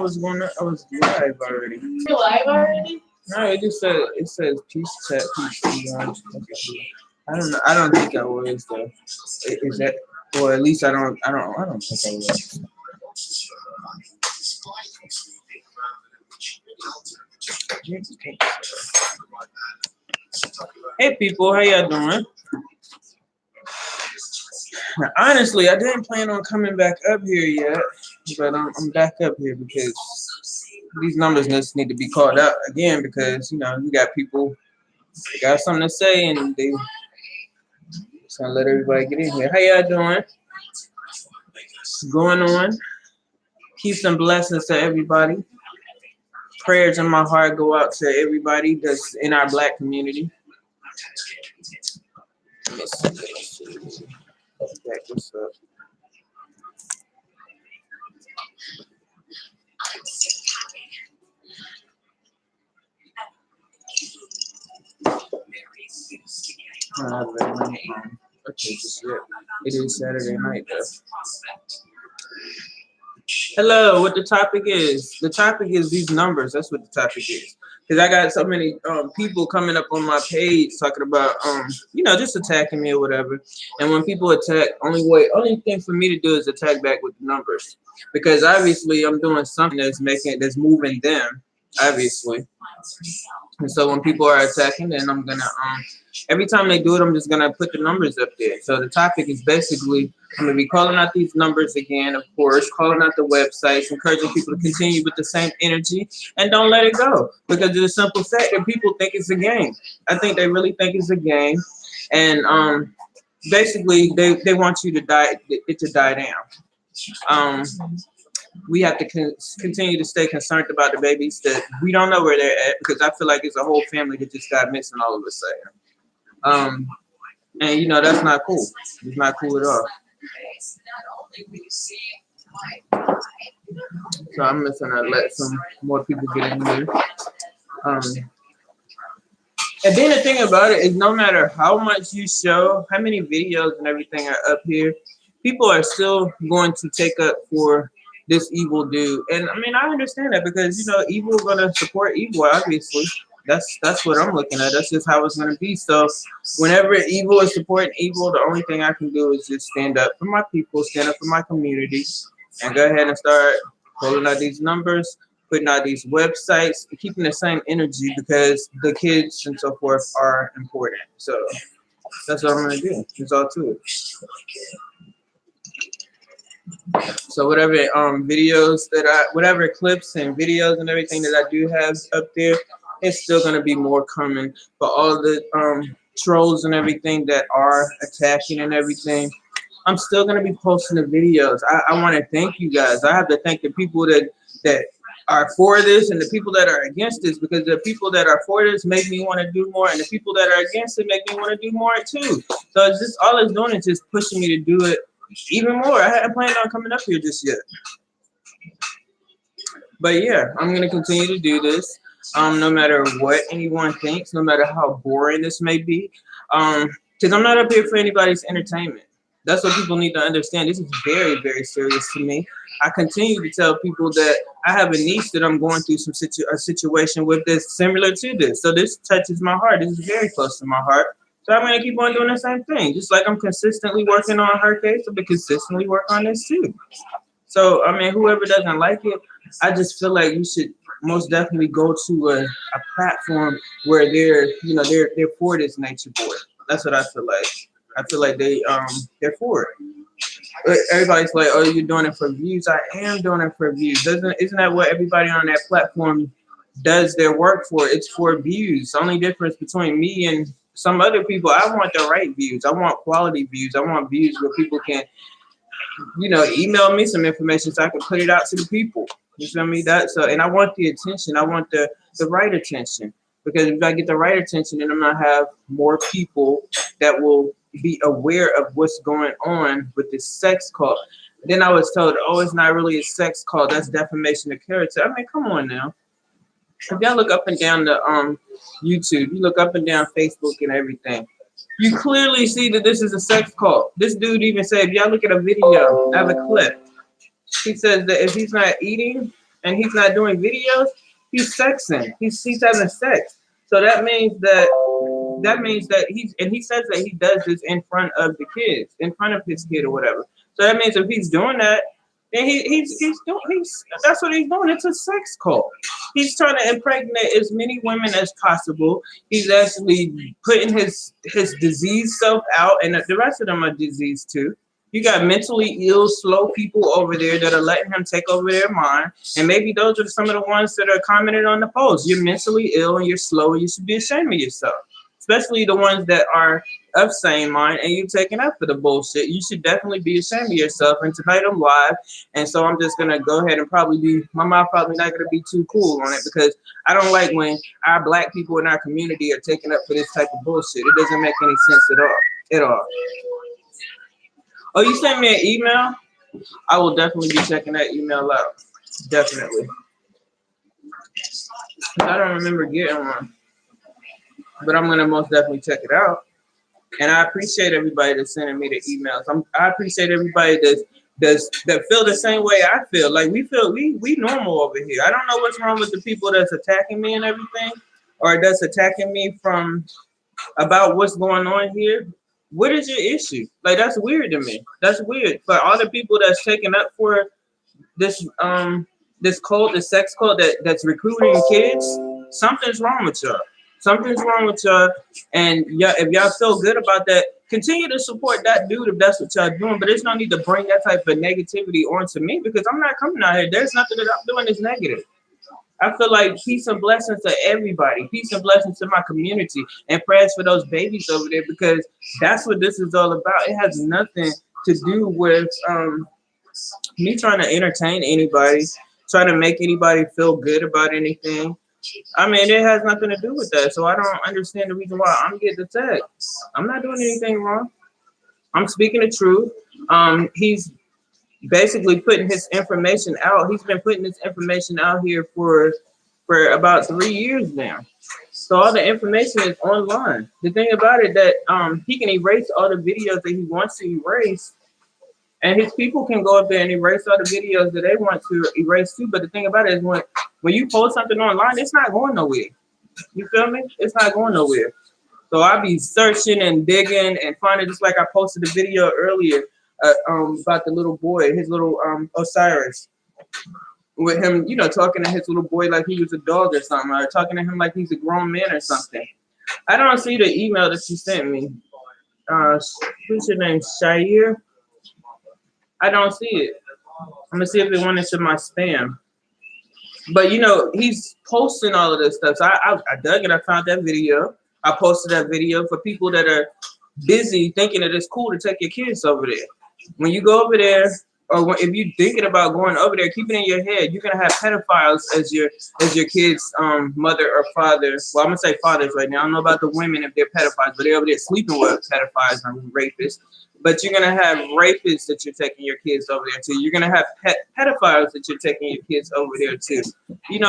was live already. You're live already? No, it says peace chat, peace. I don't think I was though. Is that? Or at least I don't think I was. Hey people, how y'all doing? Now, honestly, I didn't plan on coming back up here yet, but I'm back up here because these numbers just need to be called out again because you got people got something to say and they just gonna let everybody get in here. How y'all doing? What's going on? Peace and blessings to everybody. Prayers in my heart go out to everybody that's in our Black community. What's up? Okay, just yet. It is Saturday night though. Hello, what the topic is? The topic is these numbers. That's what the topic is. Because I got so many people coming up on my page talking about just attacking me or whatever. And when people attack, only thing for me to do is attack back with the numbers. Because obviously I'm doing something that's moving them, obviously. And so when people are attacking, then I'm gonna every time they do it, I'm just gonna put the numbers up there. So the topic is basically I'm gonna be calling out these numbers again, of course, calling out the websites, encouraging people to continue with the same energy and don't let it go. Because it's a simple fact that people think it's a game. I think they really think it's a game. And basically they want you to die down. We have to continue to stay concerned about the babies that we don't know where they're at because I feel like it's a whole family that just got missing all of a sudden. And that's not cool. It's not cool at all. So I'm just gonna let some more people get in here. And then the thing about it is no matter how much you show, how many videos and everything are up here, people are still going to take up for this evil dude. And I mean, I understand that because, evil is going to support evil, obviously. That's what I'm looking at. That's just how it's going to be. So whenever evil is supporting evil, the only thing I can do is just stand up for my people, stand up for my community, and go ahead and start pulling out these numbers, putting out these websites, keeping the same energy because the kids and so forth are important. So that's what I'm going to do. It's all to it. So whatever whatever clips and videos and everything that I do have up there, it's still gonna be more coming. But all the trolls and everything that are attacking and everything, I'm still gonna be posting the videos. I want to thank you guys. I have to thank the people that are for this and the people that are against this, because the people that are for this make me want to do more, and the people that are against it make me want to do more too. So it's just all it's doing is just pushing me to do it even more. I hadn't planned on coming up here just yet. But yeah, I'm going to continue to do this, no matter what anyone thinks, no matter how boring this may be, because I'm not up here for anybody's entertainment. That's what people need to understand. This is very, very serious to me. I continue to tell people that I have a niece that I'm going through a situation with that's similar to this. So this touches my heart. This is very close to my heart. So I'm going to keep on doing the same thing. Just like I'm consistently working on her case, I'm going to consistently work on this too. So, I mean, whoever doesn't like it, I just feel like you should most definitely go to a platform where they're for this nature board. That's what I feel like. I feel like they're for it. Everybody's like, oh, you're doing it for views. I am doing it for views. Isn't that what everybody on that platform does their work for? It's for views. The only difference between me and some other people, I want the right views. I want quality views. I want views where people can, email me some information so I can put it out to the people. You feel me? And I want the attention. I want the right attention. Because if I get the right attention, then I'm gonna have more people that will be aware of what's going on with this sex cult. Then I was told, oh, it's not really a sex cult. That's defamation of character. I mean, come on now. If y'all look up and down the YouTube, you look up and down Facebook and everything, you clearly see that this is a sex cult. This dude even said, if y'all look at a video, I have a clip. He says that if he's not eating and he's not doing videos, he's sexing. He's having sex. So that means that he says that he does this in front of the kids, in front of his kid or whatever. So that means if he's doing that, then he's that's what he's doing. It's a sex cult. He's trying to impregnate as many women as possible. He's actually putting his diseased self out, and the rest of them are diseased too. You got mentally ill, slow people over there that are letting him take over their mind. And maybe those are some of the ones that are commented on the post. You're mentally ill and you're slow and you should be ashamed of yourself. Especially the ones that are of sane mind and you taking up for the bullshit. You should definitely be ashamed of yourself. And tonight I'm live. And so I'm just going to go ahead and my mouth probably not going to be too cool on it, because I don't like when our black people in our community are taking up for this type of bullshit. It doesn't make any sense at all. Oh, you sent me an email? I will definitely be checking that email out. Definitely. I don't remember getting one, but I'm going to most definitely check it out. And I appreciate everybody that's sending me the emails. I appreciate everybody that feel the same way I feel. Like we normal over here. I don't know what's wrong with the people that's attacking me and everything, or that's attacking me from about what's going on here. What is your issue? Like, that's weird to me. That's weird. For all the people that's taking up for this cult, this sex cult that's recruiting kids, something's wrong with y'all. Something's wrong with y'all. And if y'all feel good about that, continue to support that dude if that's what y'all doing. But there's no need to bring that type of negativity onto me, because I'm not coming out here. There's nothing that I'm doing that's negative. I feel like peace and blessings to everybody. Peace and blessings to my community. And prayers for those babies over there, because that's what this is all about. It has nothing to do with me trying to entertain anybody, trying to make anybody feel good about anything. I mean, it has nothing to do with that. So I don't understand the reason why I'm getting attacked. I'm not doing anything wrong. I'm speaking the truth. He's basically putting his information out. He's been putting this information out here for about 3 years now. So all the information is online. The thing about it that he can erase all the videos that he wants to erase, and his people can go up there and erase all the videos that they want to erase too. But the thing about it is when you post something online, it's not going nowhere. You feel me? It's not going nowhere. So I'll be searching and digging and finding, just like I posted a video earlier about the little boy, his little Osiris, with him, talking to his little boy like he was a dog or something, or talking to him like he's a grown man or something. I don't see the email that you sent me. What's your name? Shair? I don't see it. I'm gonna see if it went into my spam. But he's posting all of this stuff. So I dug it. I found that video. I posted that video for people that are busy thinking that it's cool to take your kids over there. When you go over there, or if you're thinking about going over there, keep it in your head. You're gonna have pedophiles as your kids' mother or father. Well, I'm gonna say fathers right now. I don't know about the women if they're pedophiles, but they're over there sleeping with pedophiles and rapists. But you're gonna have rapists that you're taking your kids over there too. You're gonna have pedophiles that you're taking your kids over there too.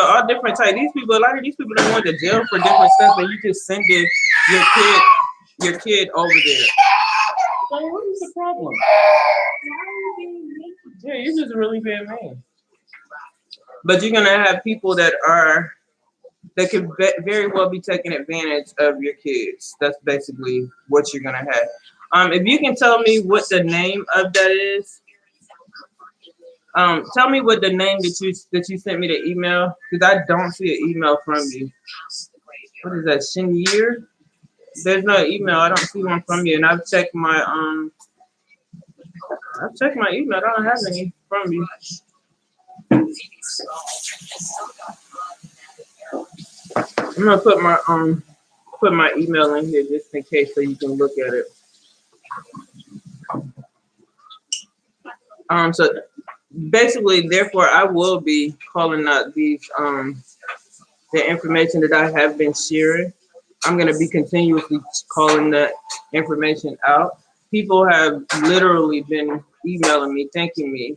All different types. A lot of these people don't went to jail for different stuff, and you just send your kid over there. So what is the problem? Yeah, you're just really being mean. But you're gonna have people that could very well be taking advantage of your kids. That's basically what you're gonna have. If you can tell me what the name of that is, tell me what the name that you sent me the email, because I don't see an email from you. What is that, Shinir? There's no email. I don't see one from you, and I've checked my email. I don't have any from you. I'm gonna put my email in here just in case, so you can look at it. So basically, therefore, I will be calling out these the information that I have been sharing. I'm going to be continuously calling that information out. People have literally been emailing me, thanking me,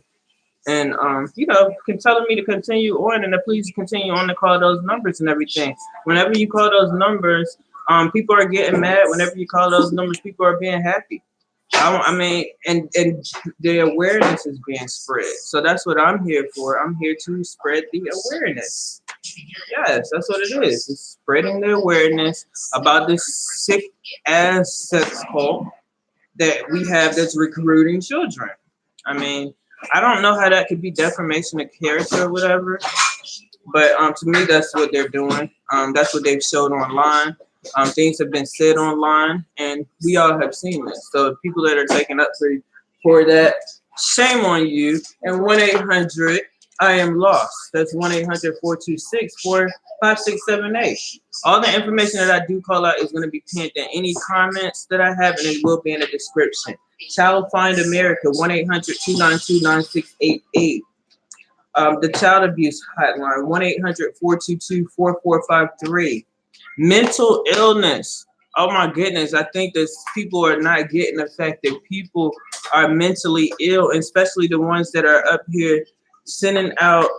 and telling me to continue on, and to please continue on to call those numbers and everything. Whenever you call those numbers, people are getting mad. Whenever you call those numbers, people are being happy. I mean, and the awareness is being spread. So that's what I'm here for. I'm here to spread the awareness. Yes, that's what it is. It's spreading the awareness about this sick ass sex cult that we have that's recruiting children. I mean, I don't know how that could be defamation of character or whatever, but to me, that's what they're doing. That's what they've showed online. Things have been said online, and we all have seen this. So people that are taking up for that, shame on you. And 1-800 I am lost. That's 1-800-426-5678. All the information that I do call out is going to be pinned in any comments that I have, and it will be in the description. Child Find America, 1-800-292-9688. The child abuse hotline, 1-800-422-4453. Mental illness. Oh my goodness, I think that people are not getting the fact that people are mentally ill, especially the ones that are up here sending out.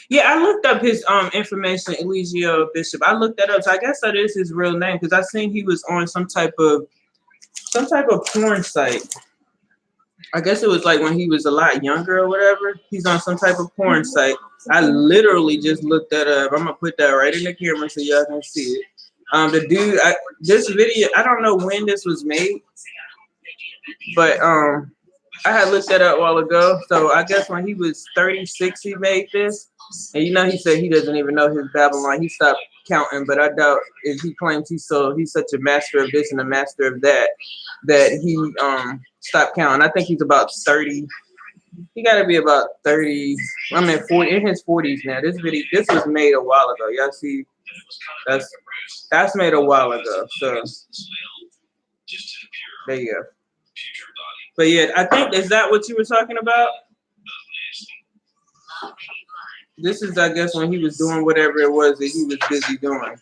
Yeah, I looked up his information, Eligio Bishop. I looked that up, so I guess that is his real name because I seen he was on some type of porn site. I guess it was like when he was a lot younger or whatever. He's on some type of porn site. I literally just looked that up. I'm gonna put that right in the camera so y'all can see it. The dude, this video, I don't know when this was made, but I had looked that up a while ago. So I guess when he was 36, he made this. And you know, he said he doesn't even know his Babylon. He stopped counting, but I doubt if he claims he's such a master of this and a master of that he stopped counting. I think he's about 30. He got to be about 30. I mean, 40 in his 40s now. This was made a while ago. Y'all see, that's made a while ago. So there you go. But yeah, I think, is that what you were talking about? This is, I guess, when he was doing whatever it was that he was busy doing.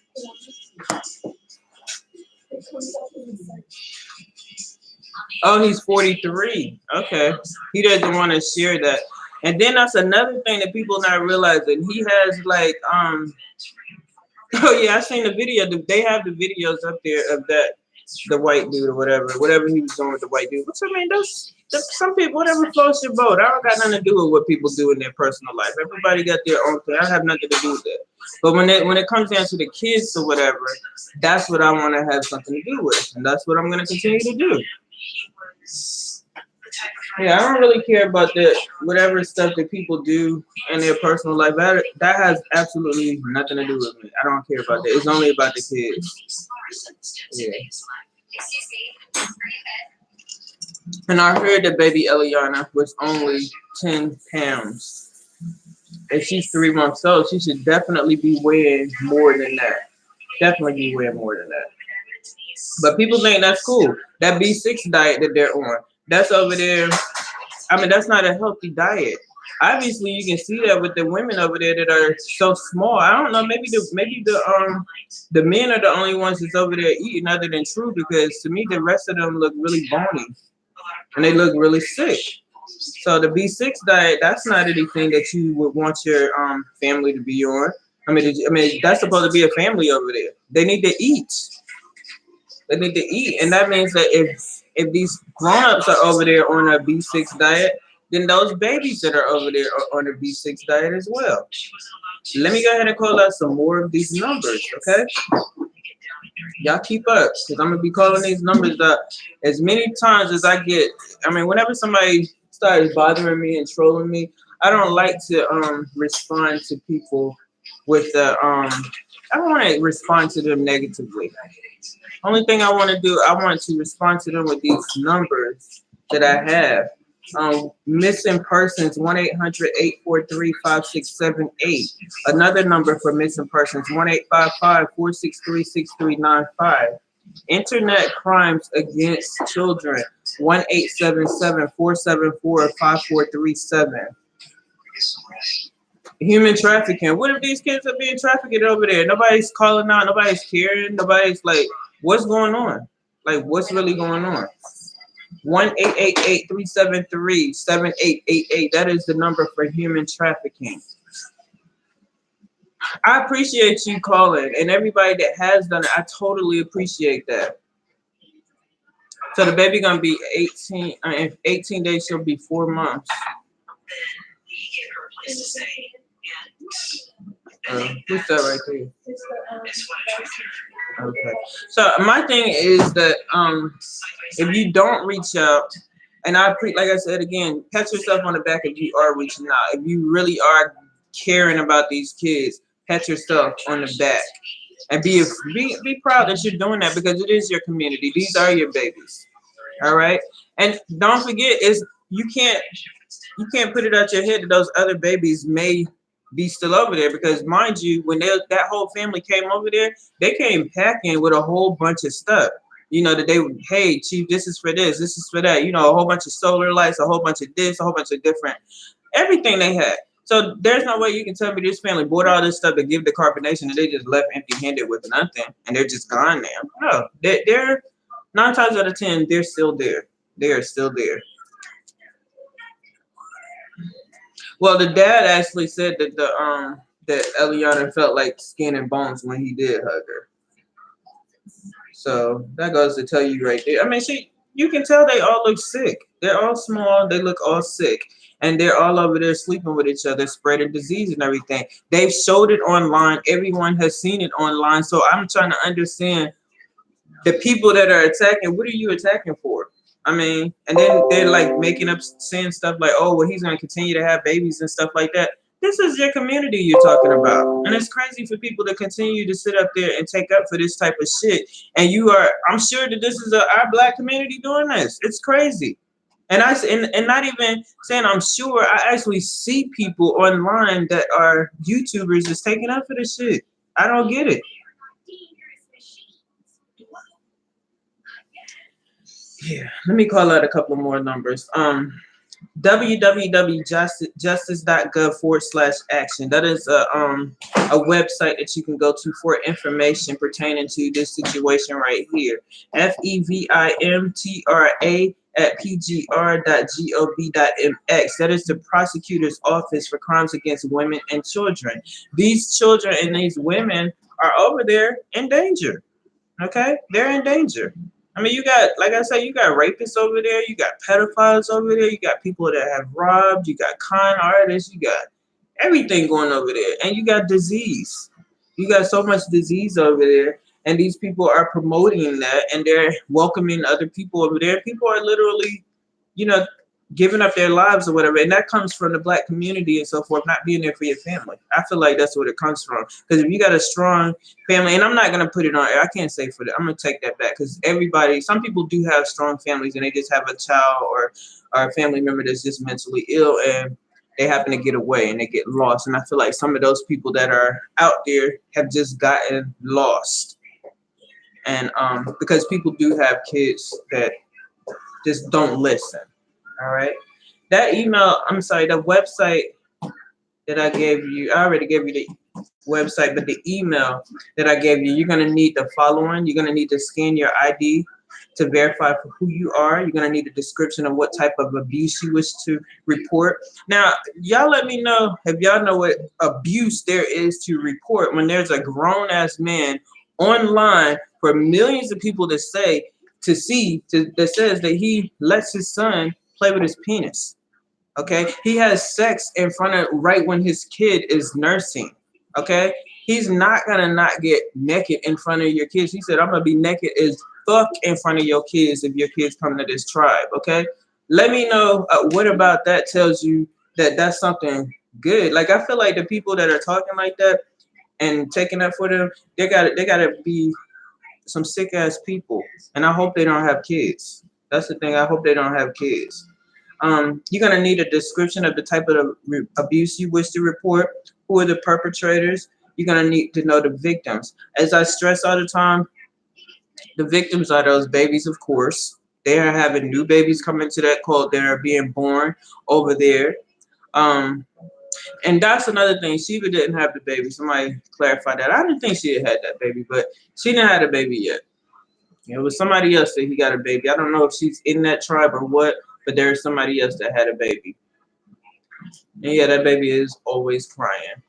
Oh, he's 43. Okay. He doesn't want to share that. And then that's another thing that people not realizing. He has like, oh yeah, I seen the video. They have the videos up there of the white dude or whatever he was doing with the white dude. Which I mean, that's some people, whatever floats your boat. I don't got nothing to do with what people do in their personal life. Everybody got their own thing. I have nothing to do with that. But when it comes down to the kids or whatever, that's what I want to have something to do with, and that's what I'm going to continue to do. Yeah, I don't really care about that whatever stuff that people do in their personal life. That has absolutely nothing to do with me. I don't care about that. It's only about the kids. Yeah. And I heard that baby Eliana was only 10 pounds. If she's 3 months old, she should definitely be weighing more than that. Definitely be weighing more than that. But people think that's cool. That B6 diet that they're on, that's over there. I mean, that's not a healthy diet. Obviously, you can see that with the women over there that are so small. I don't know. Maybe the men are the only ones that's over there eating other than True, because to me the rest of them look really bony and they look really sick. So the B6 diet, that's not anything that you would want your family to be on. I mean, that's supposed to be a family over there. They need to eat. They need to eat, and that means that if these grown-ups are over there on a B6 diet, then those babies that are over there are on a B6 diet as well. Let me go ahead and call out some more of these numbers, okay? Y'all keep up, because I'm going to be calling these numbers up as many times as I get. I mean, whenever somebody starts bothering me and trolling me, I don't like to respond to people with the, I don't want to respond to them negatively. Only thing I want to do, I want to respond to them with these numbers that I have. Missing persons, 1-800-843-5678. Another number for missing persons, 1-855-463-6395. Internet crimes against children, 1-877-474-5437. Human trafficking. What if these kids are being trafficked over there? Nobody's calling out, nobody's caring, nobody's like, what's going on? Like, what's really going on? 1-888-373-7888. That is the number for human trafficking. I appreciate you calling, and everybody that has done it, I totally appreciate that. So the baby gonna be 18. In 18 days, she'll be 4 months. Who's that right there? Okay. So my thing is that if you don't reach out, and like I said again, pat yourself on the back if you are reaching out. If you really are caring about these kids, pat yourself on the back and be proud that you're doing that, because it is your community. These are your babies. All right. And don't forget, you can't put it out your head that those other babies may be still over there, because mind you, when that whole family came over there, they came packing with a whole bunch of stuff. You know, that they would, hey, chief, this is for this is for that. You know, a whole bunch of solar lights, a whole bunch of this, a whole bunch of different, everything they had. So there's no way you can tell me this family bought all this stuff to give the corporation and they just left empty-handed with nothing and they're just gone now. No, they're 9 times out of 10, they're still there. They are still there. Well, the dad actually said that that Eliana felt like skin and bones when he did hug her. So that goes to tell you right there. I mean, you can tell they all look sick. They're all small. They look all sick. And they're all over there sleeping with each other, spreading disease and everything. They've showed it online. Everyone has seen it online. So I'm trying to understand the people that are attacking. What are you attacking for? I mean, and then they're like making up, saying stuff like, oh, well, he's going to continue to have babies and stuff like that. This is your community you're talking about. And it's crazy for people to continue to sit up there and take up for this type of shit. And I'm sure that this is our black community doing this. It's crazy. And not even saying I'm sure, I actually see people online that are YouTubers that's taking up for this shit. I don't get it. Yeah, let me call out a couple more numbers. www.justice.gov/action. That is a website that you can go to for information pertaining to this situation right here. FEVIMTRA@pgr.gov.mx. That is the Prosecutor's Office for Crimes Against Women and Children. These children and these women are over there in danger. Okay, they're in danger. I mean, you got, like I said, you got rapists over there, you got pedophiles over there, you got people that have robbed, you got con artists, you got everything going over there, and you got disease. You got so much disease over there, and these people are promoting that, and they're welcoming other people over there. People are literally, giving up their lives or whatever, and that comes from the black community and so forth, not being there for your family. I feel like that's what it comes from, because if you got a strong family, and I'm not going to put it on, I can't say for that, I'm going to take that back, because some people do have strong families, and they just have a child or a family member that's just mentally ill, and they happen to get away and they get lost. And I feel like some of those people that are out there have just gotten lost, and because people do have kids that just don't listen. All right. That email, I'm sorry, the website that I gave you, I already gave you the website, but the email that I gave you, you're going to need the following. You're going to need to scan your ID to verify for who you are. You're going to need a description of what type of abuse you wish to report. Now, y'all let me know if y'all know what abuse there is to report when there's a grown-ass man online for millions of people that says that he lets his son play with his penis. Okay, he has sex in front of right when his kid is nursing. Okay, he's not gonna not get naked in front of your kids. He said, "I'm gonna be naked as fuck in front of your kids if your kids come to this tribe." Okay, let me know what about that tells you that that's something good. Like, I feel like the people that are talking like that and taking that for them, they gotta be some sick ass people, and I hope they don't have kids. That's the thing. I hope they don't have kids. You're gonna need a description of the type of abuse you wish to report. Who are the perpetrators? You're gonna need to know the victims. As I stress all the time, the victims are those babies, of course. They are having new babies come into that cult that are being born over there. And that's another thing. Shiva didn't have the baby. Somebody clarify that. I didn't think she had that baby, but she didn't have a baby yet. It was somebody else that he got a baby. I don't know if she's in that tribe or what, but there's somebody else that had a baby. And yeah, that baby is always crying.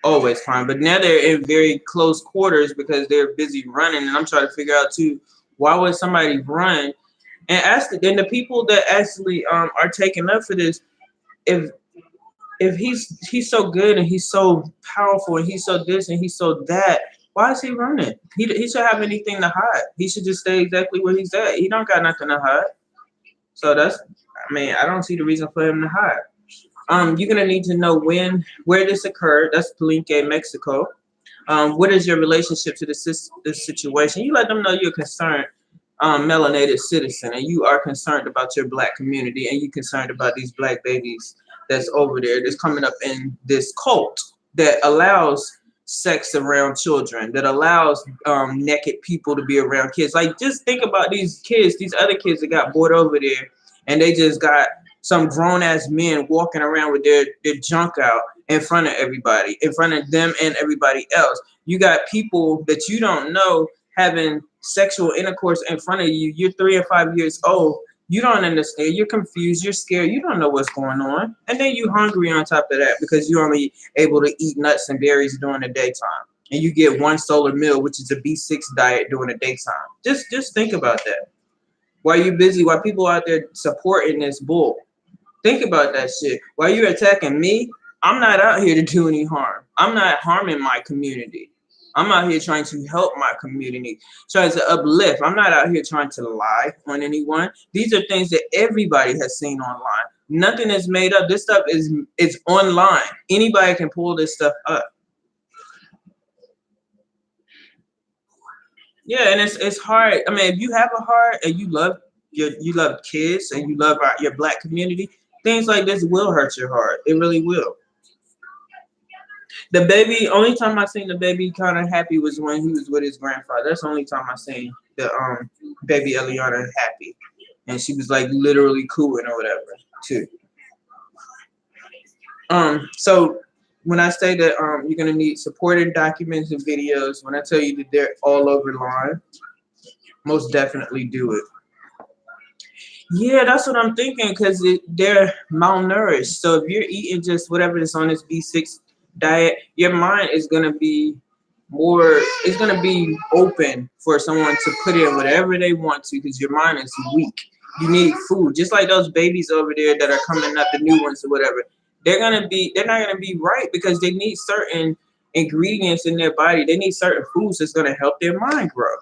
Always crying. But now they're in very close quarters because they're busy running. And I'm trying to figure out, too, Why would somebody run? And ask then the people that actually are taking up for this, if he's so good and he's so powerful and he's so this and he's so that, why is he running? He should have anything to hide. He should just stay exactly where he's at. He don't got nothing to hide. So that's, I mean, I don't see the reason for him to hide. You're gonna need to know where this occurred. That's Palenque, Mexico. What is your relationship to this situation? You let them know you're concerned, melanated citizen, and you are concerned about your black community, and you're concerned about these black babies that's over there that's coming up in this cult that allows sex around children, that allows naked people to be around kids. Like, just think about these kids, these other kids that got brought over there, and they just got some grown-ass men walking around with their junk out in front of everybody, in front of them and everybody else. You got people that you don't know having sexual intercourse in front of you. You're 3 or 5 years old. You don't understand. You're confused. You're scared. You don't know what's going on. And then you hungry on top of that because you're only able to eat nuts and berries during the daytime. And you get one solar meal, which is a B6 diet during the daytime. Just think about that. While you're busy, while people out there supporting this bull, think about that shit. While you're attacking me, I'm not out here to do any harm. I'm not harming my community. I'm out here trying to help my community, trying to uplift. I'm not out here trying to lie on anyone. These are things that everybody has seen online. Nothing is made up. This stuff is online. Anybody can pull this stuff up. Yeah, and it's hard. I mean, if you have a heart and you love kids and you love your black community, things like this will hurt your heart. It really will. The baby, only time I seen the baby kind of happy was when he was with his grandfather. That's the only time I seen the baby Eliana happy, and she was like literally cooing or whatever too. So when I say that you're gonna need supporting documents and videos, when I tell you that they're all over line, most definitely do it. Yeah, that's what I'm thinking, because they're malnourished. So if you're eating just whatever is on this B6 diet, your mind is going to be it's going to be open for someone to put in whatever they want to, because your mind is weak. You need food. Just like those babies over there that are coming up, the new ones or whatever, they're not going to be right because they need certain ingredients in their body. They need certain foods that's going to help their mind grow.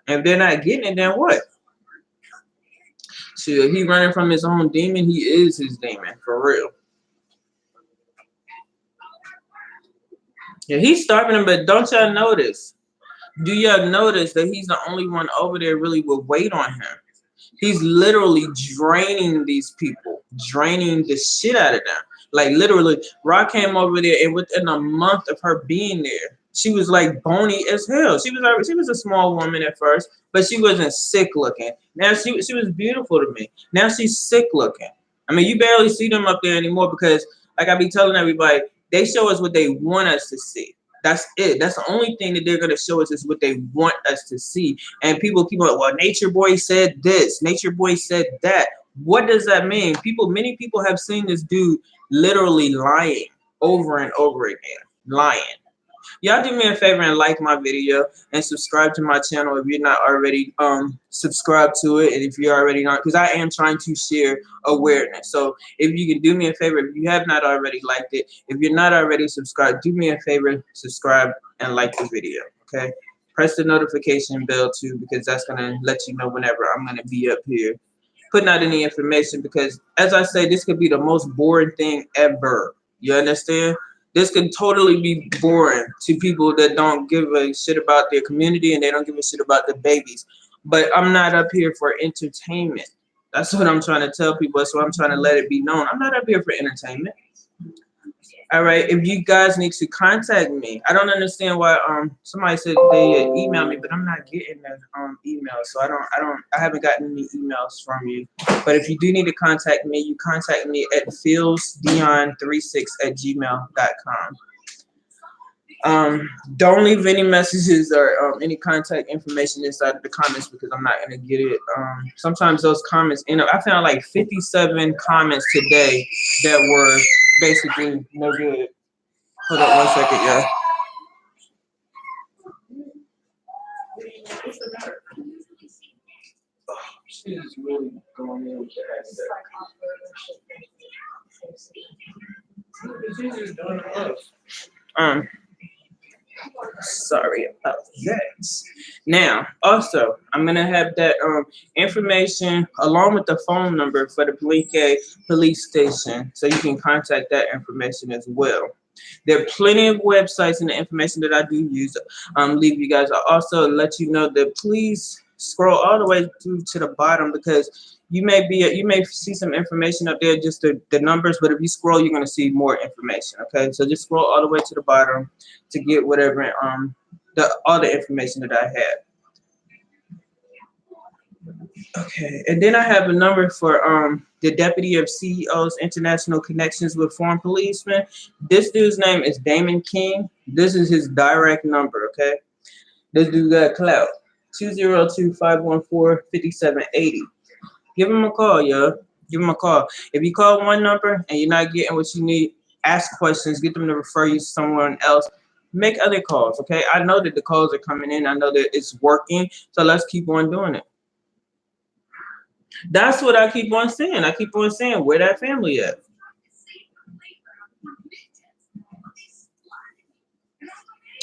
And if they're not getting it, then what? So if he running from his own demon, he is his demon, for real. Yeah, he's starving him, but don't y'all notice? Do y'all notice that he's the only one over there really with weight on him? He's literally draining these people, draining the shit out of them. Like literally, Rock came over there, and within a month of her being there, she was like bony as hell. She was a small woman at first, but she wasn't sick looking. Now she was beautiful to me. Now she's sick looking. I mean, you barely see them up there anymore because, like I be telling everybody, they show us what they want us to see. That's it. That's the only thing that they're gonna show us is what they want us to see. And people keep on, well, Nature Boy said this, Nature Boy said that. What does that mean? Many people have seen this dude literally lying over and over again. Lying. Y'all do me a favor and like my video and subscribe to my channel if you're not already subscribed to it, and if you're already not, because I am trying to share awareness. So if you can do me a favor, if you have not already liked it, if you're not already subscribed, do me a favor, subscribe and like the video, okay? Press the notification bell too, because that's gonna let you know whenever I'm gonna be up here putting out any information, because as I say, this could be the most boring thing ever. You understand? This could totally be boring to people that don't give a shit about their community and they don't give a shit about the babies. But I'm not up here for entertainment. That's what I'm trying to tell people. That's what I'm trying to let it be known. I'm not up here for entertainment. All right, if you guys need to contact me, I don't understand why somebody said they emailed me, but I'm not getting that email, so I haven't gotten any emails from you. But if you do need to contact me, you contact me at philsdion36@gmail.com. Don't leave any messages or any contact information inside of the comments, because I'm not gonna get it. Sometimes those comments end up, I found like 57 comments today that were basically no good. Hold up 1 second, y'all. She's really going in with that. She's just doing the most. Sorry about that. Now, also, I'm gonna have that information along with the phone number for the Palenque police station, so you can contact that information as well. There are plenty of websites and the information that I do use. Leave you guys. I also let you know that please scroll all the way through to the bottom, because you may see some information up there, just the numbers, but if you scroll, you're gonna see more information. Okay, so just scroll all the way to the bottom to get whatever all the information that I have. Okay, and then I have a number for the deputy of CEO's international connections with foreign policemen. This dude's name is Damon King. This is his direct number. Okay, this dude got clout. 202-514-5780. Give him a call, yo. Give him a call. If you call one number and you're not getting what you need, ask questions. Get them to refer you to someone else. Make other calls, okay? I know that the calls are coming in. I know that it's working. So let's keep on doing it. That's what I keep on saying. I keep on saying, where that family at?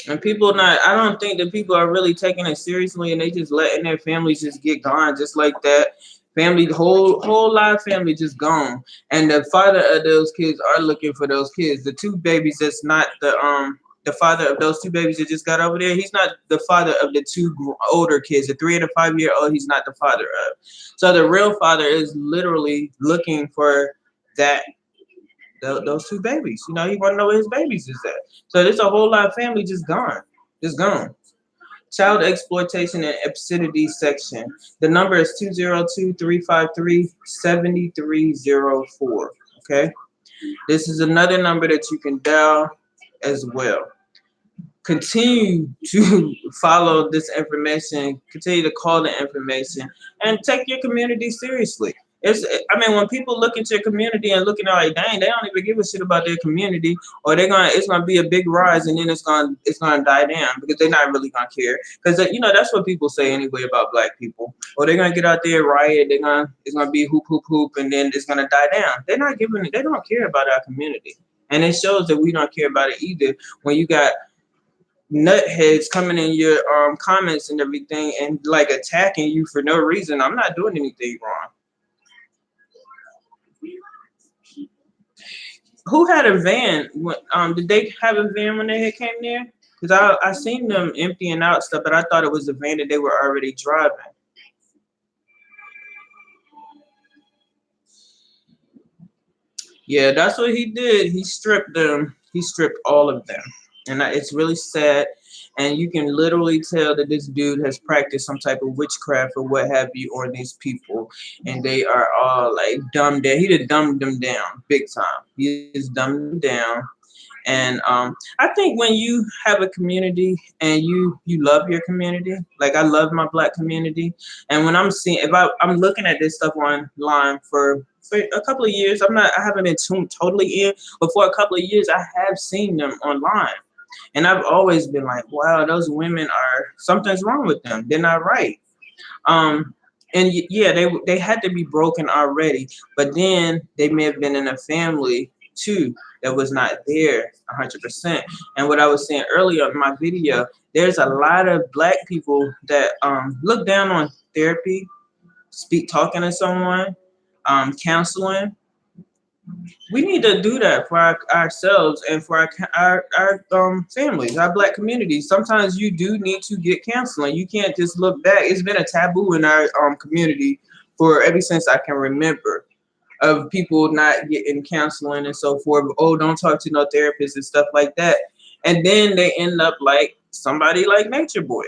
And people I don't think that people are really taking it seriously, and they just letting their families just get gone just like that. Family, whole lot of family just gone. And the father of those kids are looking for those kids. The two babies that's not the father of those two babies that just got over there, he's not the father of the two older kids. The 3 and the 5-year-old, he's not the father of. So the real father is literally looking for those two babies. You know, he want to know where his babies is at. So there's a whole lot of family just gone. Just gone. Child exploitation and obscenity section. The number is 202-353-7304. Okay? This is another number that you can dial as well. Continue to follow this information, continue to call the information, and take your community seriously. When people look at your community and looking at like, dang, they don't even give a shit about their community, or it's gonna be a big rise and then it's gonna die down because they're not really gonna care. Because that's what people say anyway about black people. Or they're gonna get out there, riot, it's gonna be hoop hoop hoop, and then it's gonna die down. They don't care about our community. And it shows that we don't care about it either when you got nutheads coming in your comments and everything and like attacking you for no reason. I'm not doing anything wrong. Who had a van? Did they have a van when they came there? Because I seen them emptying out stuff, but I thought it was a van that they were already driving. Yeah, that's what he did. He stripped them. He stripped all of them. And it's really sad. And you can literally tell that this dude has practiced some type of witchcraft or what have you on these people. And they are all like dumbed down. He done dumbed them down big time. He just dumbed them down. And I think when you have a community and you love your community, like I love my black community. And when I'm I'm looking at this stuff online for a couple of years, I haven't been tuned totally in, but for a couple of years, I have seen them online. And I've always been like, wow, those women something's wrong with them. They're not right. And yeah, they had to be broken already, but then they may have been in a family too that was not there 100%. And what I was saying earlier in my video, there's a lot of black people that look down on therapy, talking to someone, counseling. We need to do that for ourselves and for our families, our black communities. Sometimes you do need to get counseling. You can't just look back. It's been a taboo in our community for ever since I can remember, of people not getting counseling and so forth. Oh, don't talk to no therapist and stuff like that. And then they end up like somebody like Nature Boy.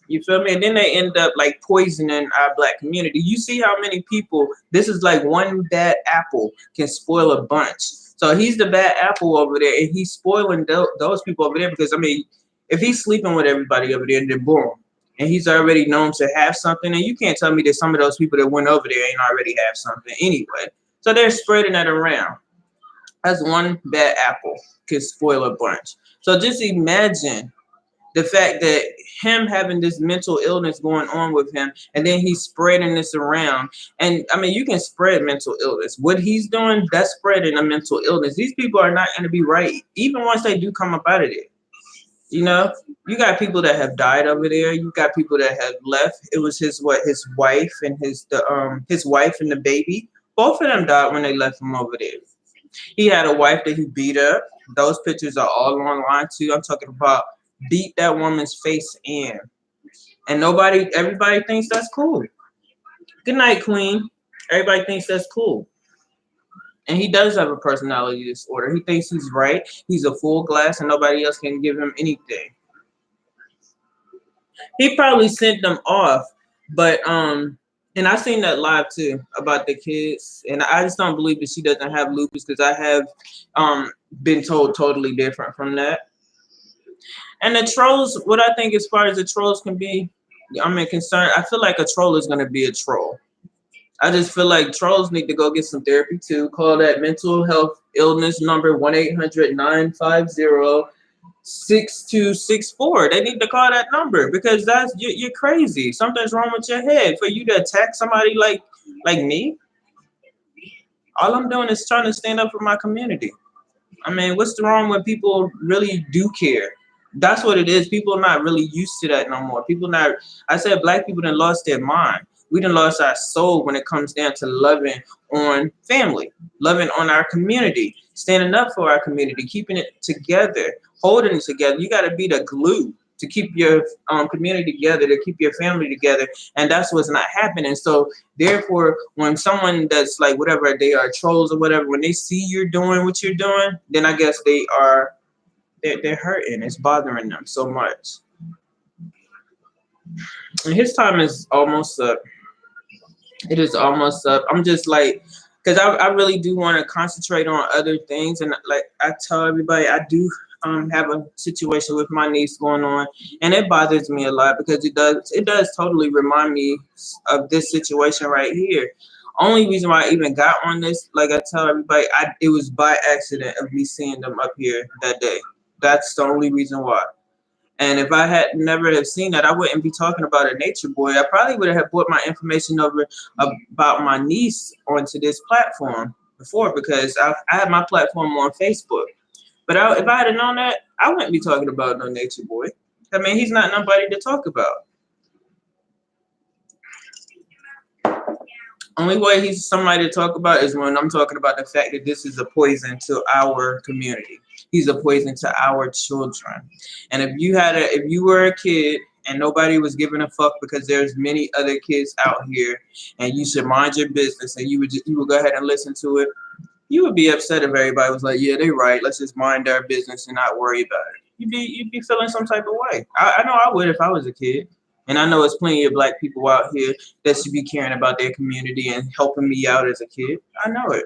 You feel me? And then they end up like poisoning our black community. You see how many people, this is like one bad apple can spoil a bunch. So he's the bad apple over there, and he's spoiling those people over there because, if he's sleeping with everybody over there, then boom. And he's already known to have something. And you can't tell me that some of those people that went over there ain't already have something anyway. So they're spreading that around. That's one bad apple can spoil a bunch. So just imagine The fact that him having this mental illness going on with him, and then he's spreading this around. And I mean, you can spread mental illness. What he's doing, that's spreading a mental illness. These people are not going to be right, even once they do come up out of it. You know, you got people that have died over there. You got people that have left. It was his wife and his wife and the baby. Both of them died when they left him over there. He had a wife that he beat up. Those pictures are all online too. I'm talking about beat that woman's face in. And everybody thinks that's cool. Good night, Queen. Everybody thinks that's cool. And he does have a personality disorder. He thinks he's right. He's a full glass and nobody else can give him anything. He probably sent them off, but and I seen that live too about the kids, and I just don't believe that she doesn't have lupus, because I have been told totally different from that. And the trolls, what I think as far as the trolls can be, I'm concerned. I feel like a troll is going to be a troll. I just feel like trolls need to go get some therapy too. Call that mental health illness number 1-800-950-6264. They need to call that number, because you're crazy. Something's wrong with your head for you to attack somebody like me. All I'm doing is trying to stand up for my community. I mean, what's wrong when people really do care? That's what it is. People are not really used to that no more. I said black people done lost their mind. We done lost our soul when it comes down to loving on family, loving on our community, standing up for our community, keeping it together, holding it together. You got to be the glue to keep your community together, to keep your family together. And that's what's not happening. So therefore, when someone that's like whatever, they are trolls or whatever, when they see you're doing what you're doing, then I guess they're hurting. It's bothering them so much. And his time is almost up. It is almost up. I'm just like, because I really do want to concentrate on other things. And like I tell everybody, I do have a situation with my niece going on, and it bothers me a lot, because it does totally remind me of this situation right here. Only reason why I even got on this, like I tell everybody, it was by accident of me seeing them up here that day. That's the only reason why. And if I had never have seen that, I wouldn't be talking about a nature boy. I probably would have brought my information over about my niece onto this platform before, because I had my platform on Facebook. But if I had known that, I wouldn't be talking about no nature boy. I mean, he's not nobody to talk about. Only way he's somebody to talk about is when I'm talking about the fact that this is a poison to our community. He's a poison to our children. And if you were a kid and nobody was giving a fuck, because there's many other kids out here, and you should mind your business, and you would go ahead and listen to it, you would be upset if everybody was like, yeah, they're right, let's just mind our business and not worry about it. You'd be feeling some type of way. I know I would if I was a kid. And I know it's plenty of black people out here that should be caring about their community and helping me out as a kid. I know it.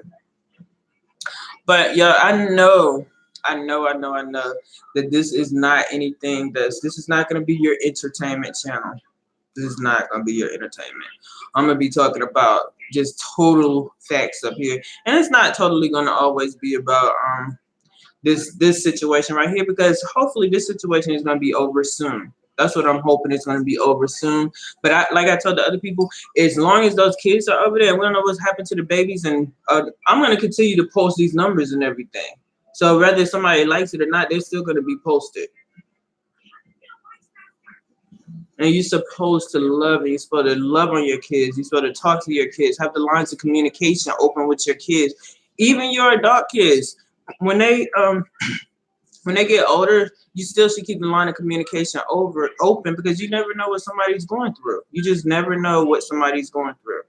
But yeah, I know that this is not anything this is not going to be your entertainment channel. This is not going to be your entertainment. I'm going to be talking about just total facts up here. And it's not totally going to always be about this situation right here, because hopefully this situation is going to be over soon. That's what I'm hoping. It's going to be over soon. But like I told the other people, as long as those kids are over there, we don't know what's happened to the babies. And I'm going to continue to post these numbers and everything. So whether somebody likes it or not, they're still going to be posted. And you're supposed to love it. You're supposed to love on your kids. You're supposed to talk to your kids. Have the lines of communication open with your kids. Even your adult kids. When they get older, you still should keep the line of communication open, because you never know what somebody's going through. You just never know what somebody's going through.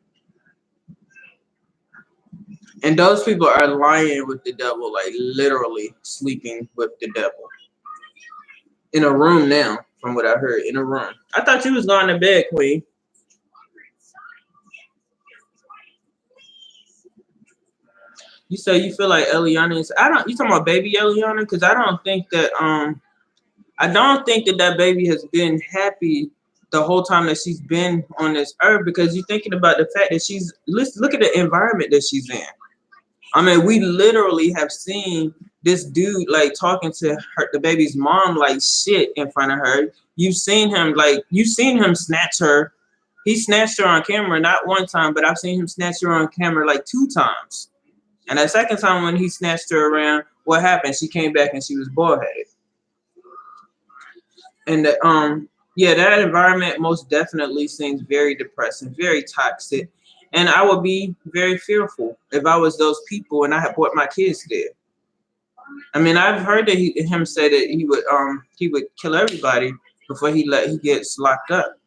And those people are lying with the devil, like literally sleeping with the devil. In a room now, from what I heard, in a room. I thought you was going to bed, Queen. You say you feel like Eliana is, you talking about baby Eliana? Because I don't think that that baby has been happy the whole time that she's been on this earth, because you're thinking about the fact that look at the environment that she's in. I mean, we literally have seen this dude like talking to her, the baby's mom, like shit in front of her. You've seen him snatch her. He snatched her on camera, not one time, but I've seen him snatch her on camera like 2 times. And that second time when he snatched her around, what happened? She came back and she was bald headed. And yeah, that environment most definitely seems very depressing, very toxic. And I would be very fearful if I was those people and I had brought my kids there. I mean, I've heard that him say that he would kill everybody before he gets locked up.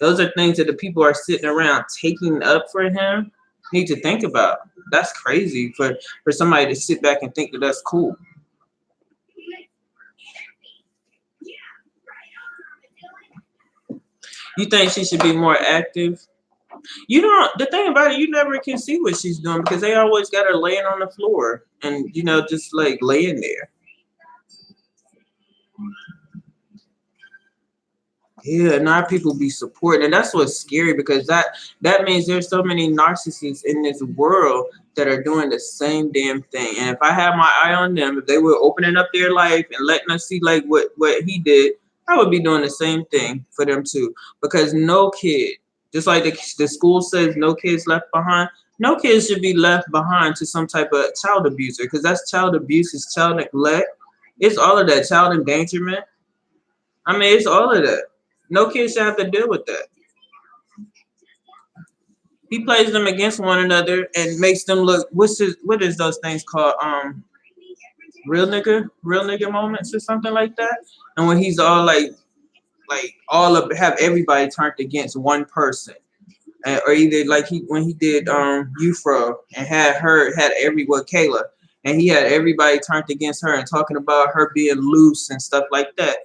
Those are things that the people are sitting around taking up for him need to think about. That's crazy for somebody to sit back and think that that's cool. You think she should be more active? You don't. The thing about it, you never can see what she's doing because they always got her laying on the floor and just like laying there. Yeah, not people be supporting, and that's what's scary because that means there's so many narcissists in this world that are doing the same damn thing. And if I had my eye on them, if they were opening up their life and letting us see like what he did, I would be doing the same thing for them too. Because no kid, just like the school says, no kids left behind. No kids should be left behind to some type of child abuser because that's child abuse, it's child neglect, it's all of that child endangerment. I mean, it's all of that. No kid should have to deal with that. He plays them against one another and makes them look. What is those things called? Real nigga moments or something like that. And when he's all like all of have everybody turned against one person, or either like when he did Ufro and had everyone Kayla, and he had everybody turned against her and talking about her being loose and stuff like that.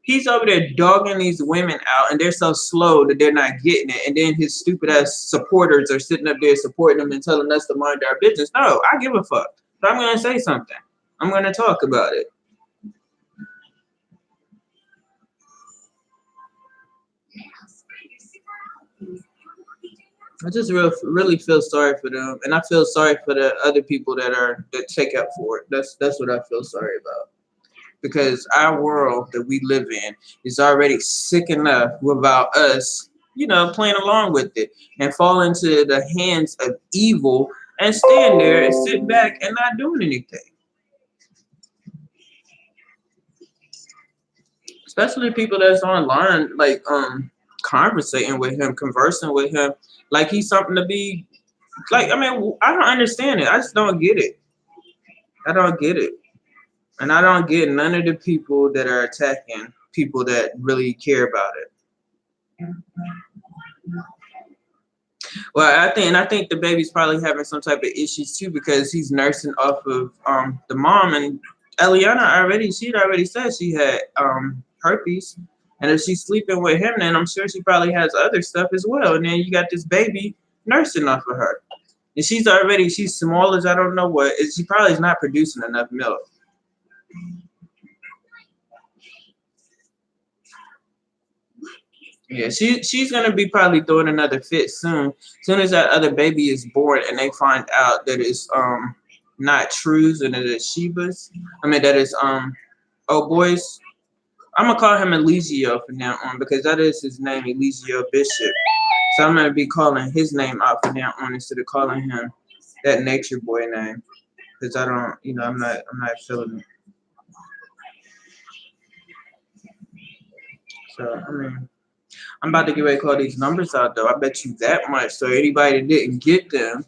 He's over there dogging these women out, and they're so slow that they're not getting it. And then his stupid ass supporters are sitting up there supporting him and telling us to mind our business. No, I give a fuck. So I'm gonna say something. I'm gonna talk about it. I just really feel sorry for them, and I feel sorry for the other people that take up for it. That's what I feel sorry about. Because our world that we live in is already sick enough without us, playing along with it and fall into the hands of evil and stand there and sit back and not doing anything. Especially people that's online, like conversating with him, conversing with him, like he's something to be like. I mean, I don't understand it. I just don't get it. I don't get it. And I don't get none of the people that are attacking people that really care about it. Well, I think the baby's probably having some type of issues too because he's nursing off of the mom, and she'd already said she had herpes, and if she's sleeping with him, then I'm sure she probably has other stuff as well. And then you got this baby nursing off of her, and she's small as I don't know what. She probably is not producing enough milk. Yeah, she's gonna be probably throwing another fit soon. As soon as that other baby is born and they find out that it's not trues and that it's Shebas. I mean that is oh boys. I'm gonna call him Eligio from now on because that is his name, Eligio Bishop. So I'm gonna be calling his name out from now on instead of calling him that nature boy name. Because I don't, I'm not feeling it. So I mean, I'm about to get ready to call these numbers out though. I bet you that much. So anybody that didn't get them,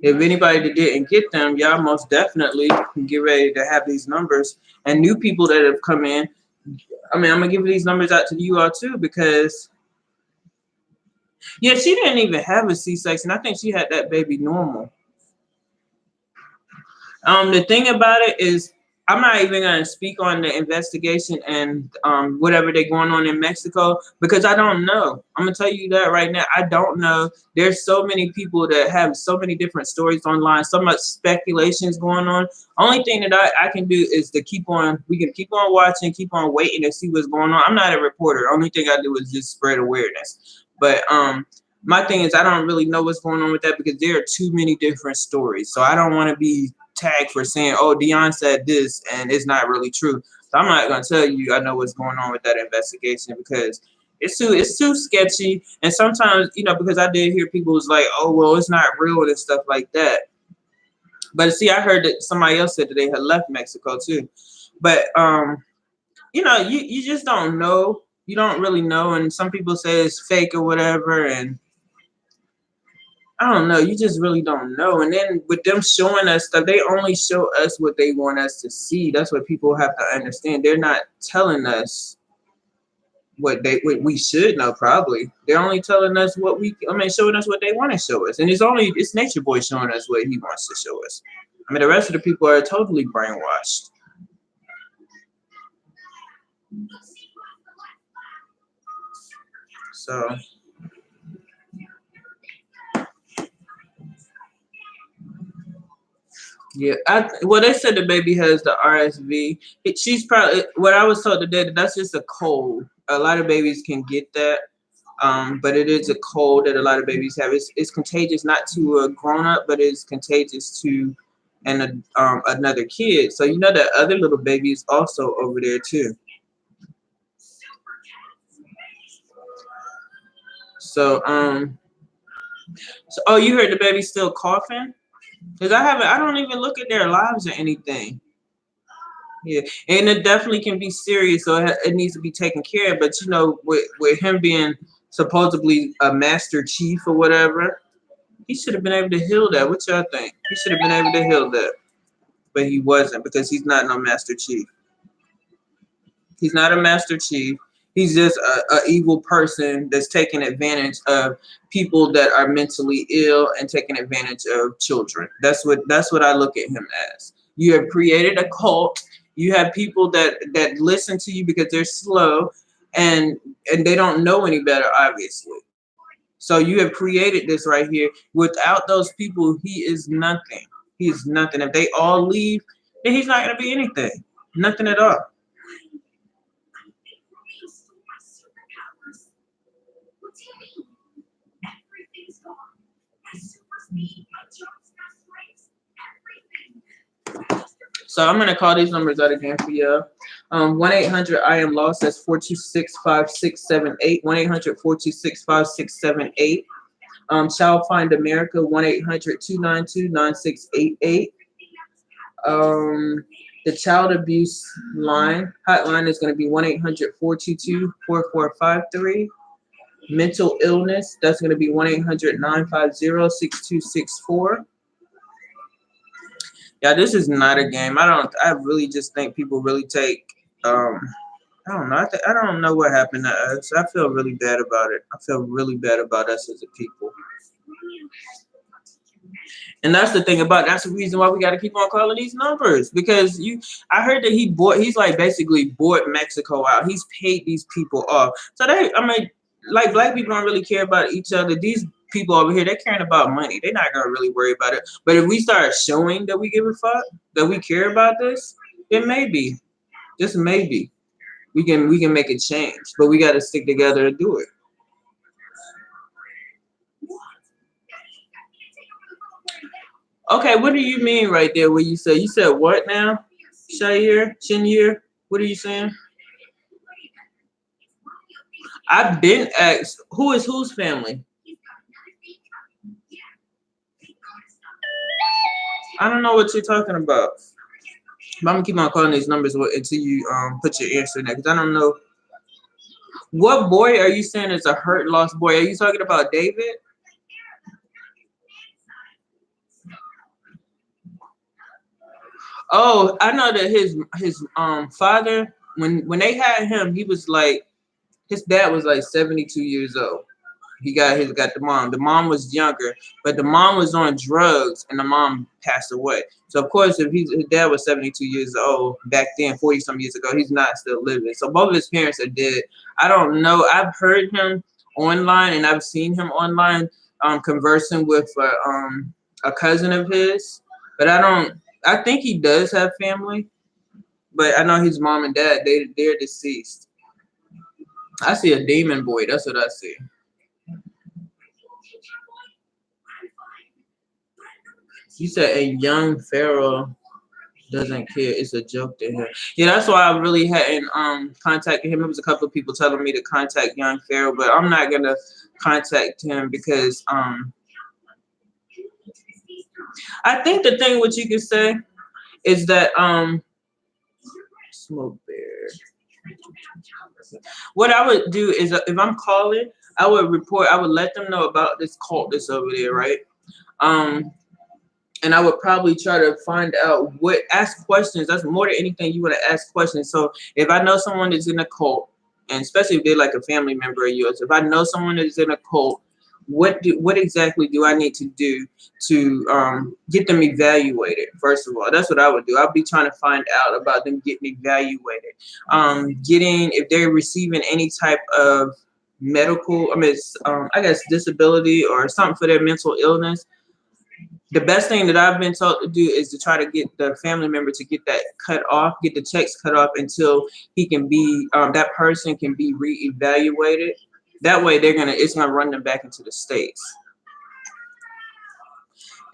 if anybody that didn't get them, y'all most definitely can get ready to have these numbers. And new people that have come in, I mean, I'm gonna give these numbers out to you all too because yeah, she didn't even have a C-section. I think she had that baby normal. The thing about it is, I'm not even going to speak on the investigation and whatever they're going on in Mexico because I don't know. I'm going to tell you that right now. I don't know. There's so many people that have so many different stories online, so much speculations going on. Only thing that I can do is to we can keep on watching, keep on waiting to see what's going on. I'm not a reporter. Only thing I do is just spread awareness. But my thing is I don't really know what's going on with that because there are too many different stories. So I don't want to be tagged for saying, oh, Dion said this and it's not really true. So I'm not gonna tell you I know what's going on with that investigation because it's too sketchy. And sometimes, you know, because I did hear people was like, oh well, it's not real and stuff like that. But see, I heard that somebody else said that they had left Mexico too. But you know, you just don't know. You don't really know, and some people say it's fake or whatever, and I don't know. You just really don't know. And then with them showing us stuff, they only show us what they want us to see. That's what people have to understand. They're not telling us what we should know. Probably they're only telling us showing us what they want to show us. And it's Nature Boy showing us what he wants to show us. I mean, the rest of the people are totally brainwashed. So. Yeah, well, they said the baby has the RSV. She's probably what I was told today. That's just a cold. A lot of babies can get that, but it is a cold that a lot of babies have. It's contagious, not to a grown up, but it's contagious to another kid. So you know that other little baby is also over there too. So oh, you heard the baby still coughing? Cause I don't even look at their lives or anything. Yeah, and it definitely can be serious, so it needs to be taken care of. But you know, with him being supposedly a master chief or whatever, he should have been able to heal that. What y'all think? He should have been able to heal that, but he wasn't because he's not no master chief. He's not a master chief. He's just a evil person that's taking advantage of people that are mentally ill and taking advantage of children. That's what I look at him as. You have created a cult. You have people that listen to you because they're slow and they don't know any better, obviously. So you have created this right here. Without those people, he is nothing. He is nothing. If they all leave, then he's not going to be anything. Nothing at all. So I'm gonna call these numbers out again for you. 1-800-I-AM-LOST. That's 426-5678. 1-800-426-5678. Child Find America. 1-800-292-9688. The child abuse hotline is going to be 1-800-422-4453. Mental illness, that's going to be 1-800-950-6264. Yeah, this is not a game. I really just think people really take, I don't know. I don't know what happened to us. I feel really bad about it. I feel really bad about us as a people. And that's the thing that's the reason why we got to keep on calling these numbers, because I heard that he's like basically bought Mexico out. He's paid these people off. So like black people don't really care about each other. These people over here, they're caring about money. They're not gonna really worry about it. But if we start showing that we give a fuck, that we care about this, then maybe, just maybe, we can make a change. But we got to stick together and do it. Okay, what do you mean right there? Where you said what now? Shinyear? What are you saying? I've been asked who is whose family. I don't know what you're talking about. But I'm gonna keep on calling these numbers until you put your answer in there, because I don't know. What boy are you saying is a hurt, lost boy? Are you talking about David? Oh, I know that his father, when they had him, he was like, his dad was like 72 years old. He got the mom. The mom was younger, but the mom was on drugs and the mom passed away. So of course, if his dad was 72 years old back then, 40 some years ago, he's not still living. So both of his parents are dead. I don't know. I've heard him online and I've seen him online conversing with a cousin of his, but I think he does have family, but I know his mom and dad, they're deceased. I see a demon boy. That's what I see. You said a young pharaoh doesn't care. It's a joke to him. Yeah, that's why I really hadn't contacted him. It was a couple of people telling me to contact young pharaoh, but I'm not gonna contact him because I think the thing what you could say is that smoke bear. What I would do is if I'm calling, I would let them know about this cult that's over there, right? And I would probably try to find out ask questions. That's more than anything, you want to ask questions. So if I know someone is in a cult, and especially if they're like a family member of yours, if I know someone is in a cult, what exactly do I need to do to get them evaluated? First of all, that's what I would do. I'll be trying to find out about them getting evaluated, if they're receiving any type of medical, I guess disability or something for their mental illness. The best thing that I've been told to do is to try to get the family member to get that cut off, get the checks cut off until he can be, that person can be reevaluated. That way it's gonna run them back into the States.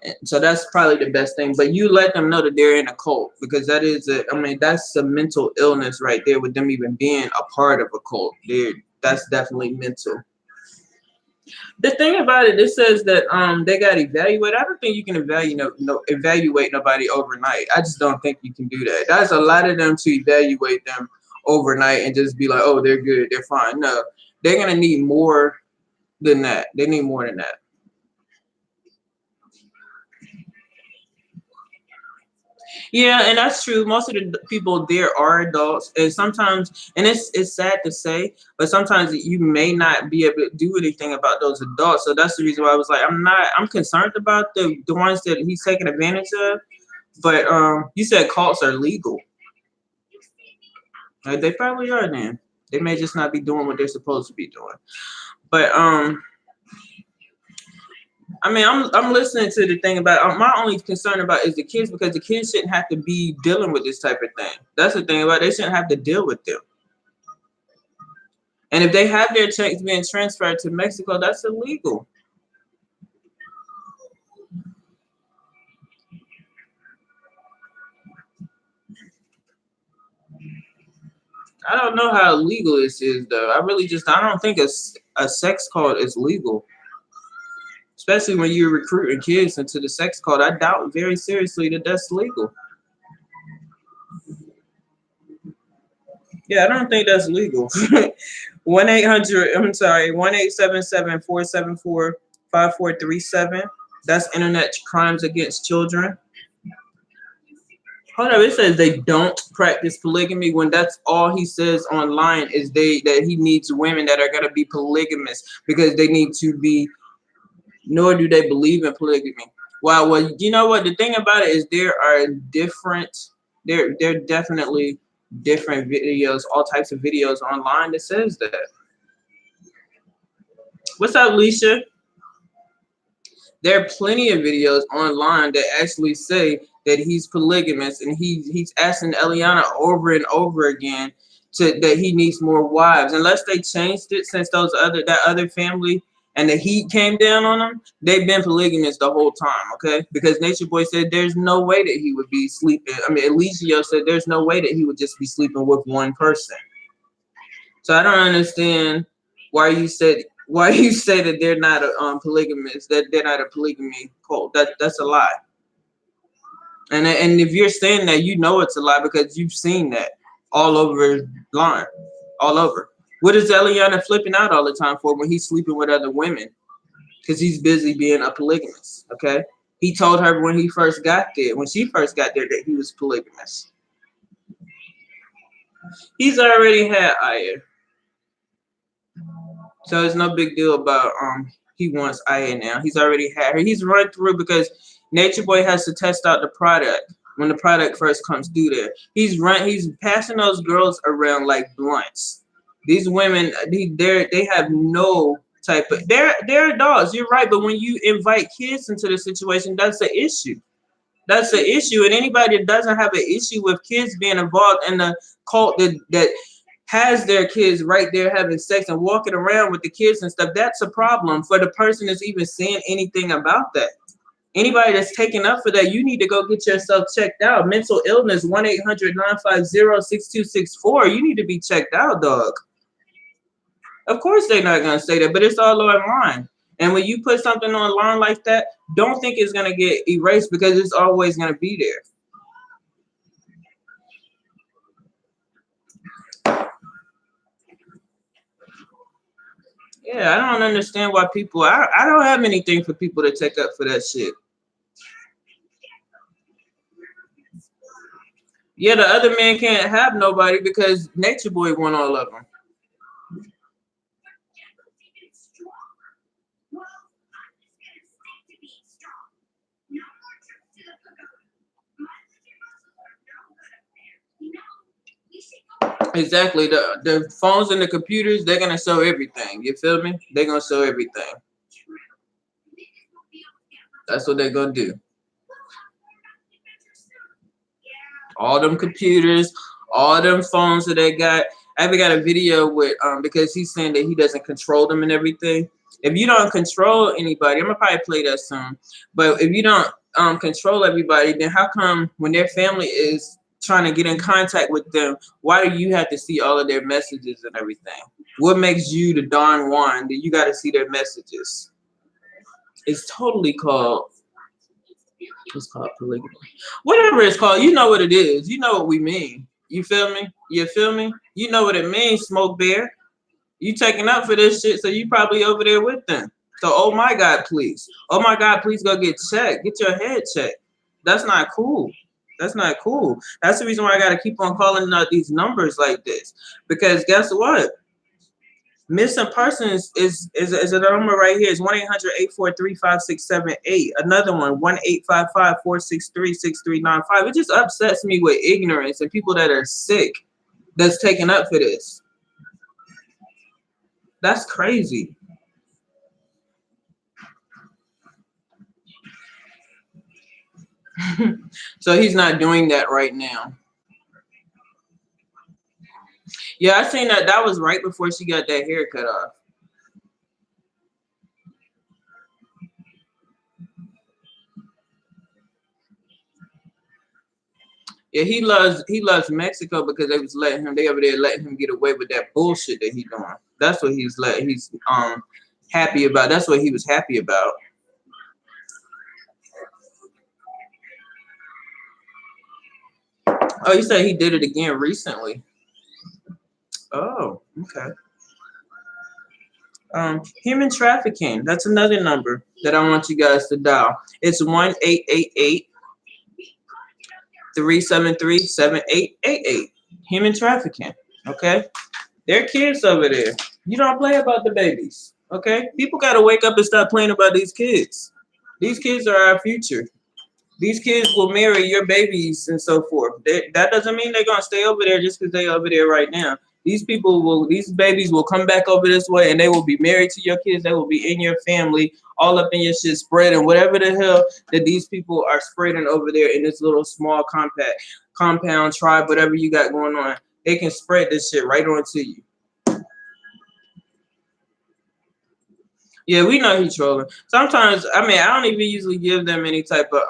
And so that's probably the best thing. But you let them know that they're in a cult, because that's a mental illness right there with them even being a part of a cult. That's definitely mental. The thing about it says that they got evaluated. I don't think you can evaluate nobody overnight. I just don't think you can do that. That's a lot of them to evaluate them overnight and just be like, oh, they're good, they're fine. No, they're gonna need more than that. They need more than that. Yeah, and that's true. Most of the people there are adults, and sometimes, and it's sad to say, but sometimes you may not be able to do anything about those adults. So that's the reason why I was like, I'm concerned about the ones that he's taking advantage of. But you said cults are legal. They probably are. Then they may just not be doing what they're supposed to be doing. But I'm listening to the thing about my only concern about is the kids, because the kids shouldn't have to be dealing with this type of thing. That's the thing about it. They shouldn't have to deal with them. And if they have their checks being transferred to Mexico, that's illegal. I don't know how illegal this is, though. I don't think a sex cult is legal. Especially when you're recruiting kids into the sex cult. I doubt very seriously that that's legal. Yeah, I don't think that's legal. 1-877-474-5437. That's Internet Crimes Against Children. Hold up, it says they don't practice polygamy, when that's all he says online is that he needs women that are gonna be polygamous because they need to be, nor do they believe in polygamy. Well, you know what? The thing about it is there are definitely different videos, all types of videos online that says that. What's up, Alicia? There are plenty of videos online that actually say that he's polygamous, and he's asking Eliana over and over again that he needs more wives. Unless they changed it since that other family and the heat came down on them, they've been polygamous the whole time, okay? Because Nature Boy said there's no way that he would be sleeping. Alicio said there's no way that he would just be sleeping with one person. So I don't understand why you say that they're not a polygamist, that they're not a polygamy cult. That's a lie. And if you're saying that, you know it's a lie because you've seen that all over line, all over. What is Eliana flipping out all the time for when he's sleeping with other women? Because he's busy being a polygamist, okay? He told her when she first got there, that he was polygamous. He's already had Aya. So it's no big deal about he wants Aya now. He's already had her. He's run through because Nature Boy has to test out the product when the product first comes through there. He's passing those girls around like blunts. These women, they have no type of, they're adults. You're right, but when you invite kids into the situation, that's the issue. That's the issue. And anybody that doesn't have an issue with kids being involved in a cult that has their kids right there having sex and walking around with the kids and stuff, that's a problem for the person that's even saying anything about that. Anybody that's taking up for that, you need to go get yourself checked out. Mental illness, 1-800-950-6264. You need to be checked out, dog. Of course they're not going to say that, but it's all online. And when you put something online like that, don't think it's going to get erased, because it's always going to be there. Yeah, I don't understand why people, I don't have anything for people to take up for that shit. Yeah, the other man can't have nobody because Nature Boy won all of them. Exactly. The phones and the computers, they're going to show everything. You feel me? They're going to show everything. That's what they're going to do. All them computers, all them phones that they got. I even got a video with, because he's saying that he doesn't control them and everything. If you don't control anybody, I'm going to probably play that soon. But if you don't control everybody, then how come when their family is trying to get in contact with them, why do you have to see all of their messages and everything? What makes you the Don Juan that you got to see their messages? It's totally called, it's called polygamy. Whatever it's called, you know what it is. You know what we mean. You feel me? You feel me? You know what it means, Smoke Bear. You taking up for this shit, so you probably over there with them. So, oh my God, please. Oh my God, please go get checked. Get your head checked. That's not cool. That's not cool. That's the reason why I got to keep on calling out these numbers like this. Because guess what? Missing persons is a number right here. It's 1-800-843-5678. Another one, 1-855-463-6395. It just upsets me with ignorance and people that are sick that's taking up for this. That's crazy. So he's not doing that right now. Yeah, I seen that. That was right before she got that hair cut off. Yeah, he loves Mexico because they over there letting him get away with that bullshit that he's doing. That's what he's happy about. That's what he was happy about. Oh, you said he did it again recently. Oh, okay. Human trafficking. That's another number that I want you guys to dial. It's 1-888-373-7888. Human trafficking. Okay? There are kids over there. You don't play about the babies. Okay? People got to wake up and stop playing about these kids. These kids are our future. These kids will marry your babies and so forth. That doesn't mean they're going to stay over there just because they're over there right now. These babies will come back over this way and they will be married to your kids. They will be in your family, all up in your shit, spreading whatever the hell that these people are spreading over there in this little small compound, tribe, whatever you got going on. They can spread this shit right onto you. Yeah, we know he's trolling. Sometimes, I mean, I don't even usually give them any type of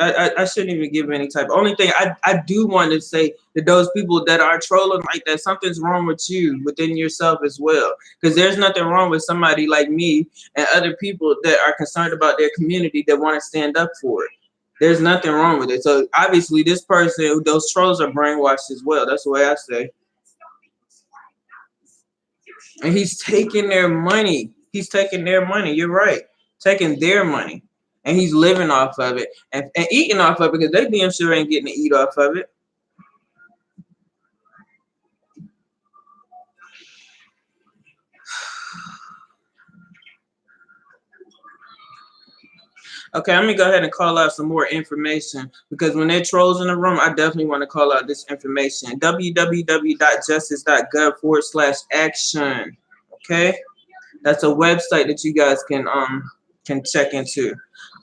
I shouldn't even give any type. Only thing I do want to say that those people that are trolling like that, something's wrong with you within yourself as well. Because there's nothing wrong with somebody like me and other people that are concerned about their community that want to stand up for it. There's nothing wrong with it. So obviously this person, those trolls are brainwashed as well. That's the way I say. And he's taking their money. He's taking their money. You're right. Taking their money. And he's living off of it and eating off of it because they damn sure ain't getting to eat off of it. Okay, I'm going to go ahead and call out some more information because when there are trolls in the room, I definitely want to call out this information. www.justice.gov/action. Okay? That's a website that you guys can check into.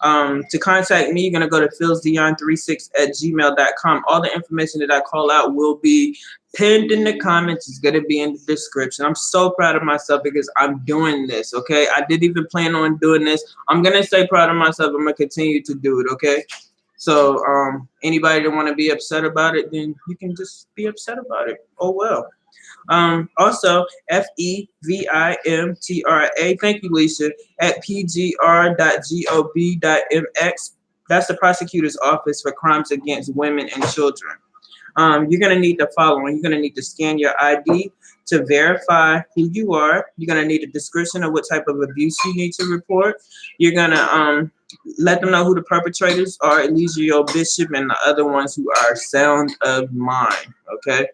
To contact me, you're going to go to philsdion36@gmail.com. All the information that I call out will be pinned in the comments. It's going to be in the description. I'm so proud of myself because I'm doing this, okay? I didn't even plan on doing this. I'm going to stay proud of myself. I'm going to continue to do it, okay? So anybody that want to be upset about it, then you can just be upset about it. Oh, well. Also, FEVIMTRA, thank you, Lisa, at pgr.gov.mx. That's the prosecutor's office for crimes against women and children. You're going to need the following. You're going to need to scan your ID to verify who you are. You're going to need a description of what type of abuse you need to report. You're going to let them know who the perpetrators are, Eligio Bishop, and the other ones who are sound of mind, okay?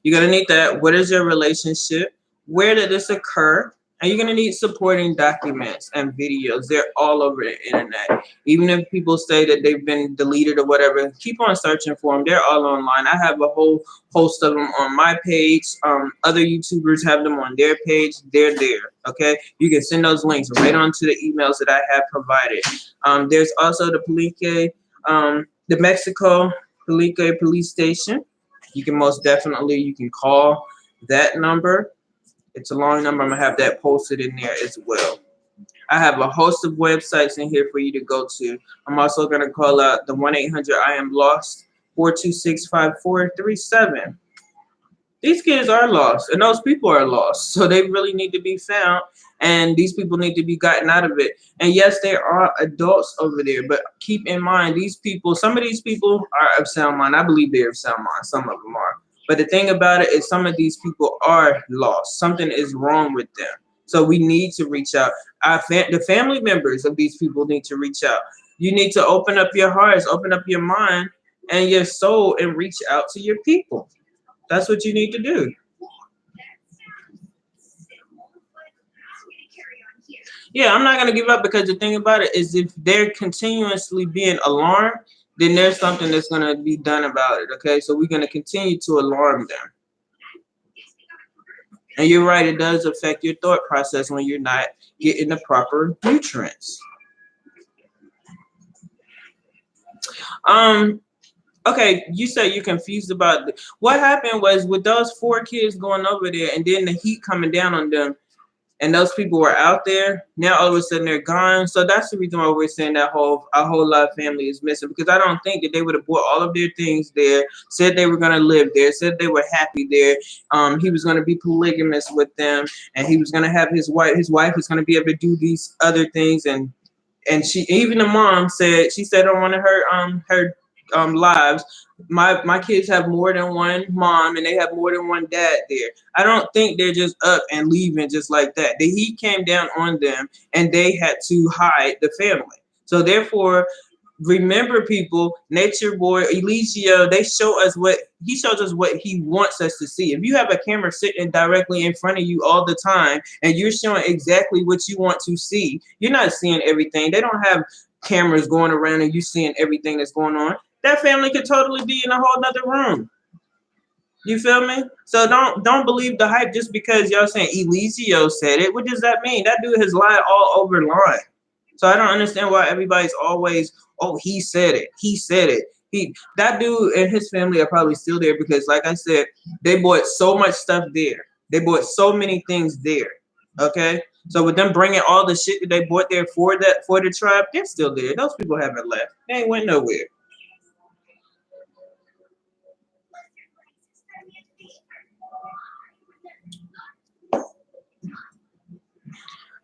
You're gonna need that. What is your relationship? Where did this occur? And you're gonna need supporting documents and videos. They're all over the internet. Even if people say that they've been deleted or whatever, keep on searching for them. They're all online. I have a whole host of them on my page. Other YouTubers have them on their page. They're there. Okay, you can send those links right onto the emails that I have provided. There's also the Palenque, the Mexico Palenque police station. You can most definitely, you can call that number. It's a long number. I'm going to have that posted in there as well. I have a host of websites in here for you to go to. I'm also going to call out the 1-800-I-AM-LOST, 426-5437. These kids are lost, and those people are lost. So they really need to be found, and these people need to be gotten out of it. And yes, there are adults over there, but keep in mind, these people, some of these people are of sound mind. I believe they're of sound mind. Some of them are. But the thing about it is some of these people are lost. Something is wrong with them. So we need to reach out. The family members of these people need to reach out. You need to open up your hearts, open up your mind and your soul, and reach out to your people. That's what you need to do. Yeah, I'm not going to give up, because the thing about it is if they're continuously being alarmed, then there's something that's going to be done about it, okay? So we're going to continue to alarm them. And you're right, it does affect your thought process when you're not getting the proper nutrients. Okay, you said you're confused about what happened was with those 4 kids going over there and then the heat coming down on them, and those people were out there. Now all of a sudden they're gone. So that's the reason why we're saying that a whole lot of family is missing, because I don't think that they would have brought all of their things there, said they were going to live there, said they were happy there. He was going to be polygamous with them, and he was going to have his wife. His wife was going to be able to do these other things, and she, even the mom said, she said on one of her lives, my kids have more than one mom and they have more than one dad there. I don't think they're just up and leaving just like that. The heat came down on them and they had to hide the family. So therefore, remember, people, Nature Boy, Eligio, he shows us what he wants us to see. If you have a camera sitting directly in front of you all the time and you're showing exactly what you want to see, you're not seeing everything. They don't have cameras going around and you seeing everything that's going on. That family could totally be in a whole nother room. You feel me? So don't believe the hype just because y'all saying Eligio said it. What does that mean? That dude has lied all over line. So I don't understand why everybody's always, oh, he said it. He said it. That dude and his family are probably still there because, like I said, they bought so much stuff there. They bought so many things there. Okay? So with them bringing all the shit that they bought there for the tribe, they're still there. Those people haven't left. They ain't went nowhere.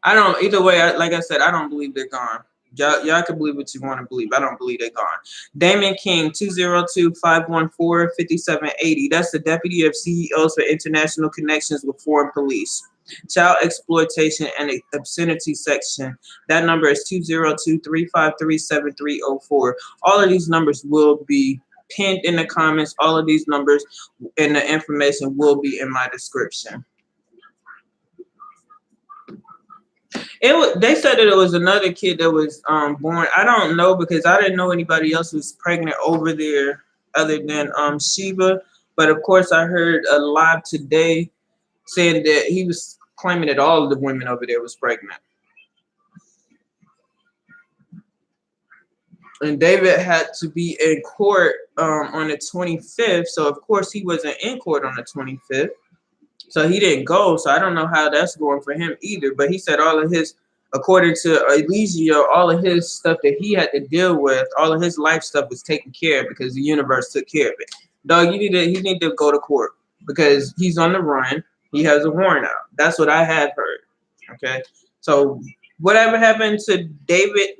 Either way, like I said, I don't believe they're gone. Y'all can believe what you want to believe. I don't believe they're gone. Damon King, 202-514-5780. That's the Deputy of CEOs for International Connections with Foreign Police. Child Exploitation and Obscenity Section. That number is 202-353-7304. All of these numbers will be pinned in the comments. All of these numbers and the information will be in my description. They said that it was another kid that was born. I don't know, because I didn't know anybody else was pregnant over there other than Sheba. But of course, I heard a live today saying that he was claiming that all of the women over there was pregnant. and David had to be in court on the 25th. So of course he wasn't in court on the 25th. So he didn't go. So I don't know how that's going for him either. But he said all of his, according to Eligio, all of his stuff that he had to deal with, all of his life stuff was taken care of because the universe took care of it. Dog, he need to go to court because he's on the run. He has a warrant out. That's what I had heard. Okay. So whatever happened to David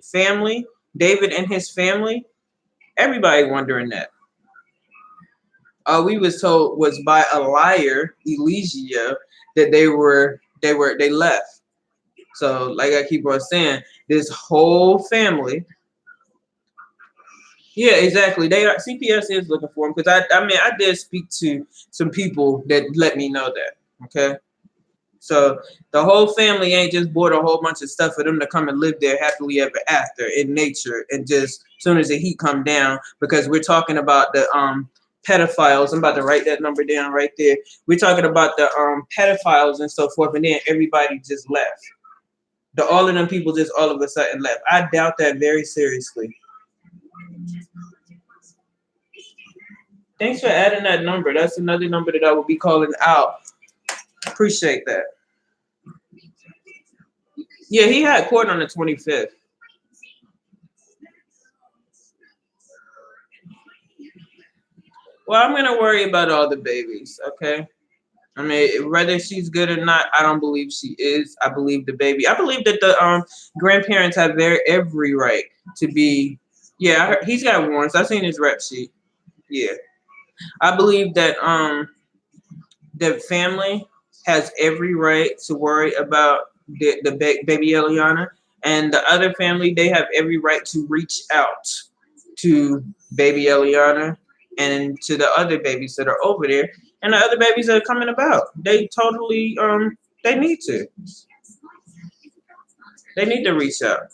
and his family, everybody wondering that. All we was told was by a liar, Elijah, that they left. So like I keep on saying, this whole family. Yeah, exactly. They are CPS is looking for him because I did speak to some people that let me know that. Okay. So the whole family ain't just bought a whole bunch of stuff for them to come and live there happily ever after in nature and just as soon as the heat come down, because we're talking about the pedophiles. I'm about to write that number down right there. We're talking about the pedophiles and so forth, and then everybody just left. All of them people just all of a sudden left. I doubt that very seriously. Thanks for adding that number. That's another number that I will be calling out. Appreciate that. Yeah, he had court on the 25th. Well, I'm gonna worry about all the babies, okay? I mean, whether she's good or not, I don't believe she is. I believe the baby. I believe that the grandparents have every right to be. Yeah, he's got warrants. I've seen his rep sheet. Yeah, I believe that the family has every right to worry about the baby Eliana, and the other family, they have every right to reach out to baby Eliana and to the other babies that are over there and the other babies that are coming about. They totally they need to. They need to reach out.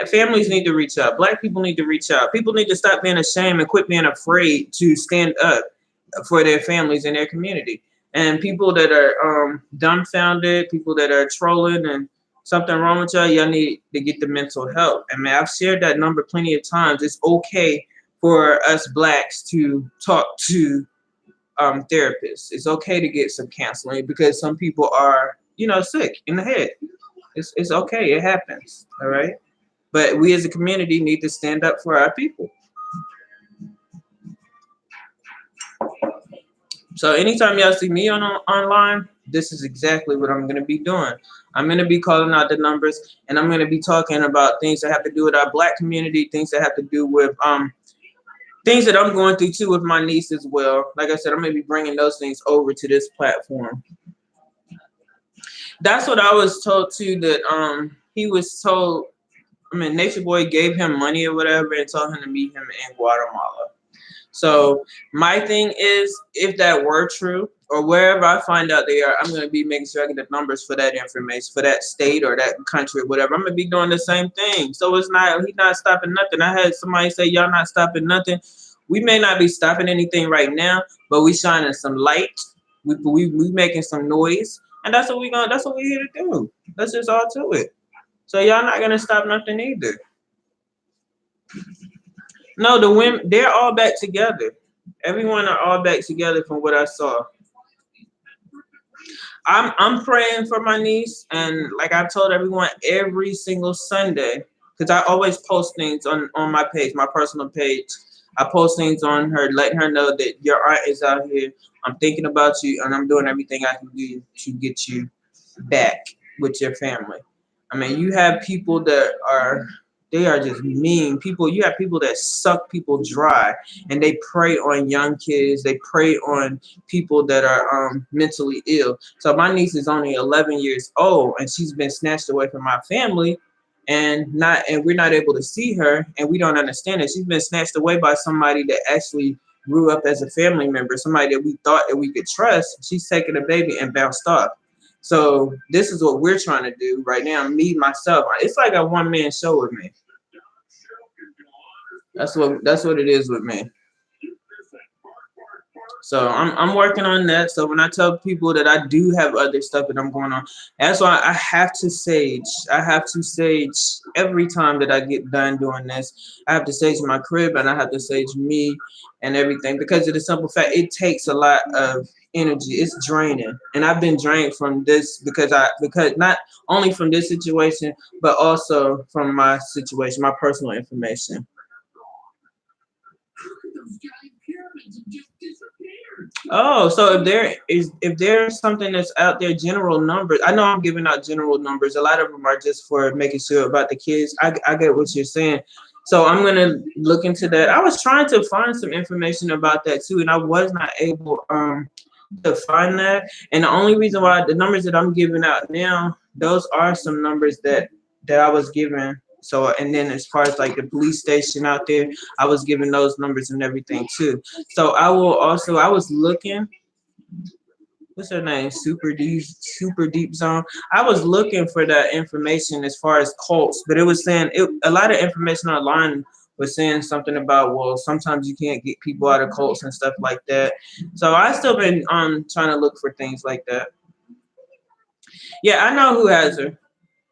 Families need to reach out. Black people need to reach out. People need to stop being ashamed and quit being afraid to stand up for their families and their community. And people that are dumbfounded, people that are trolling and something wrong with y'all need to get the mental help. And man, I've shared that number plenty of times. It's okay for us blacks to talk to therapists. It's okay to get some counseling because some people are, sick in the head. It's okay. It happens. All right. But we as a community need to stand up for our people. So anytime y'all see me online, this is exactly what I'm going to be doing. I'm going to be calling out the numbers, and I'm going to be talking about things that have to do with our black community, things that have to do with things that I'm going through too with my niece as well. Like I said, I'm going to be bringing those things over to this platform. That's what I was told too, that he was told, Nature Boy gave him money or whatever and told him to meet him in Guatemala. So my thing is, if that were true, or wherever I find out they are, I'm going to be making sure I get the numbers for that information, for that state or that country or whatever. I'm going to be doing the same thing. So he's not stopping nothing. I had somebody say, y'all not stopping nothing. We may not be stopping anything right now, but we shining some light. We making some noise. And that's what we're here to do. That's just all to it. So y'all not going to stop nothing either. No, the women, they're all back together. Everyone are all back together from what I saw. I'm praying for my niece, and like I've told everyone every single Sunday, because I always post things on my page, my personal page. I post things on her, letting her know that your aunt is out here. I'm thinking about you, and I'm doing everything I can do to get you back with your family. You have people that they are just mean people. You have people that suck people dry, and they prey on young kids. They prey on people that are mentally ill. So my niece is only 11 years old, and she's been snatched away from my family, and we're not able to see her, and we don't understand it. She's been snatched away by somebody that actually grew up as a family member, somebody that we thought that we could trust. She's taken a baby and bounced off. So this is what we're trying to do right now. Me, myself. It's like a one-man show with me. That's what it is with me. So I'm working on that. So when I tell people that I do have other stuff that I'm going on, that's why I have to sage. I have to sage every time that I get done doing this. I have to sage my crib and I have to sage me and everything because of the simple fact it takes a lot of energy. It's draining, and I've been drained from this because not only from this situation but also from my situation, my personal information. Oh, so if there's something that's out there, general numbers. I know I'm giving out general numbers. A lot of them are just for making sure about the kids. I get what you're saying. So I'm gonna look into that. I was trying to find some information about that too, and I was not able to find that. And the only reason why the numbers that I'm giving out now, those are some numbers that I was given. So, and then as far as like the police station out there, I was given those numbers and everything too. So I was looking, what's her name? Super deep zone. I was looking for that information as far as cults, but it was saying a lot of information online was saying something about, well, sometimes you can't get people out of cults and stuff like that. So I still been trying to look for things like that. Yeah, I know who has her.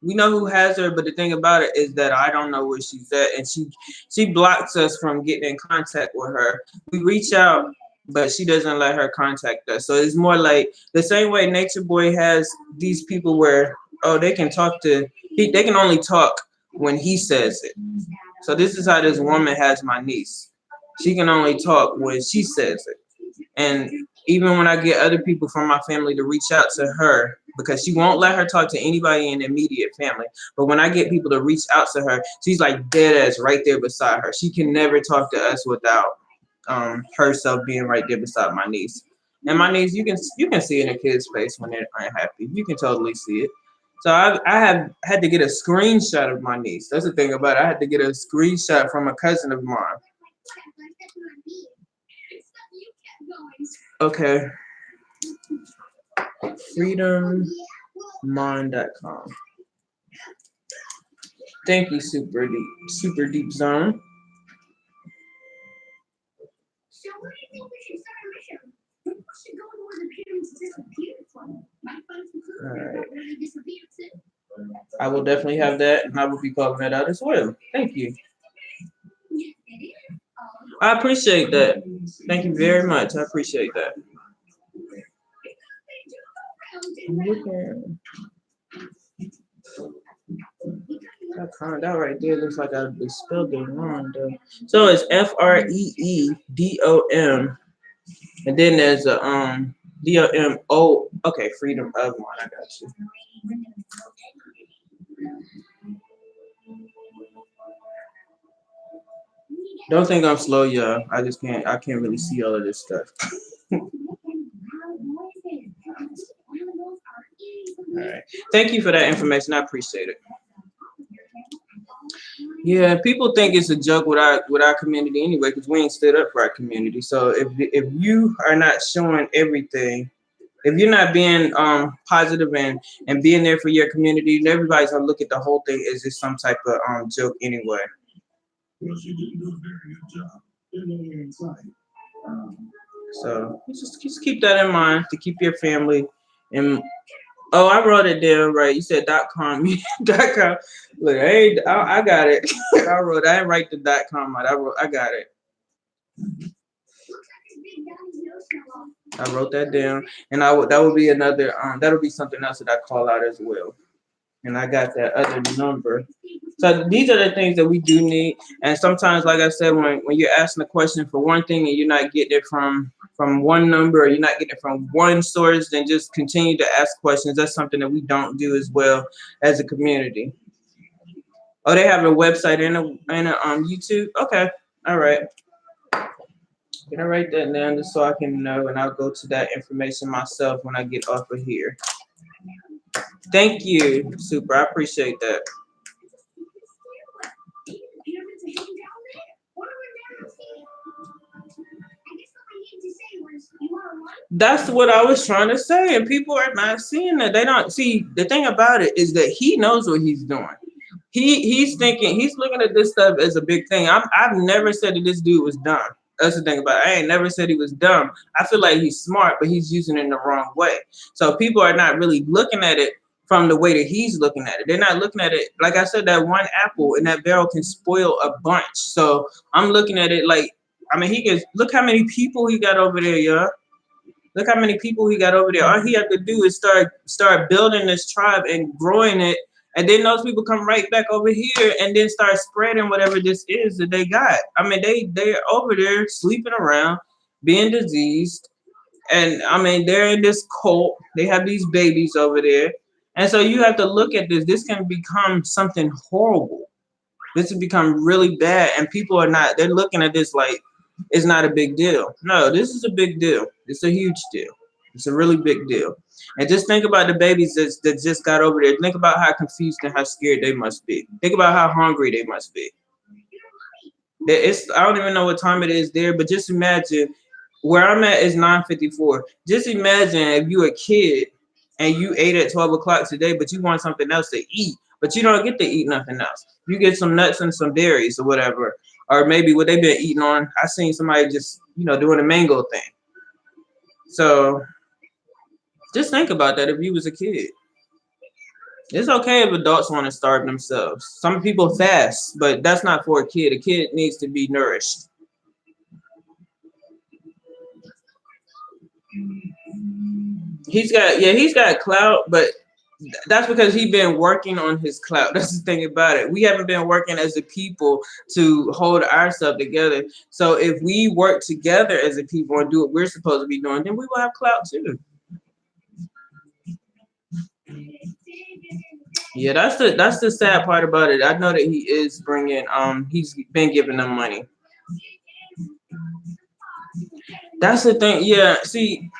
We know who has her, but the thing about it is that I don't know where she's at, and she blocks us from getting in contact with her. We reach out, but she doesn't let her contact us. So it's more like the same way Nature Boy has these people where, oh, they can they can only talk when he says it. So this is how this woman has my niece. She can only talk when she says it. And even when I get other people from my family to reach out to her, because she won't let her talk to anybody in the immediate family. But when I get people to reach out to her, she's like dead ass right there beside her. She can never talk to us without herself being right there beside my niece. And my niece, you can see in a kid's face when they're unhappy. You can totally see it. So I have had to get a screenshot of my niece. That's the thing about it. I had to get a screenshot from a cousin of mine. Okay. freedommind.com. Thank you, super deep zone. All right. I will definitely have that, and I will be calling that out as well. Thank you. I appreciate that. Thank you very much. I appreciate that. That right there looks like I spelled it wrong though. So it's FREEDOM, and then there's a DOMO. Okay, freedom of mind. I got you. Don't think I'm slow, y'all. I just can't. I can't really see all of this stuff. All right. Thank you for that information. I appreciate it. Yeah, people think it's a joke with our community anyway, because we ain't stood up for our community. So if you are not showing everything, if you're not being positive and being there for your community, then everybody's gonna look at the whole thing as just some type of joke anyway. So just keep that in mind to keep your family and. Oh, I wrote it down right. You said .com. .com. Look, I got it. I wrote. I didn't write the .com out. I got it. I wrote that down, and that would be another. That'll be something else that I call out as well. And I got that other number. So these are the things that we do need. And sometimes, like I said, when you're asking a question for one thing and you're not getting it from one number, or you're not getting it from one source, then just continue to ask questions. That's something that we don't do as well as a community. Oh, they have a website and a YouTube. Okay, all right. Can I write that down just so I can know, and I'll go to that information myself when I get off of here. Thank you, super. I appreciate that. That's what I was trying to say, and people are not seeing that. They don't see. The thing about it is that he knows what he's doing. He's thinking, he's looking at this stuff as a big thing. I've never said that this dude was dumb. That's the thing about it. I ain't never said he was dumb. I feel like he's smart, but he's using it in the wrong way. So people are not really looking at it from the way that he's looking at it. They're not looking at it, like I said, that one apple in that barrel can spoil a bunch. So I'm looking at it like, I mean, he can look how many people he got over there, y'all. Look how many people he got over there. All he have to do is start building this tribe and growing it, and then those people come right back over here and then start spreading whatever this is that they got. I mean, they're over there sleeping around, being diseased, and I mean they're in this cult. They have these babies over there, and so you have to look at this. This can become something horrible. This has become really bad, and people are not. They're looking at this like it's not a big deal. No, this is a big deal. It's a huge deal. It's a really big deal. And just think about the babies that just got over there. Think about how confused and how scared they must be. Think about how hungry they must be. I don't even know what time it is there, but just imagine where I'm at is 9:54. Just imagine if you a kid and you ate at 12 o'clock today, but you want something else to eat, but you don't get to eat nothing else. You get some nuts and some berries or whatever, or maybe what they've been eating on. I seen somebody just, doing a mango thing. So just think about that if you was a kid. It's okay if adults want to starve themselves. Some people fast, but that's not for a kid. A kid needs to be nourished. He's got clout, but that's because he's been working on his clout. That's the thing about it. We haven't been working as a people to hold ourselves together. So if we work together as a people and do what we're supposed to be doing, then we will have clout too. Yeah, that's the sad part about it. I know that he is bringing he's been giving them money. That's the thing. Yeah, see,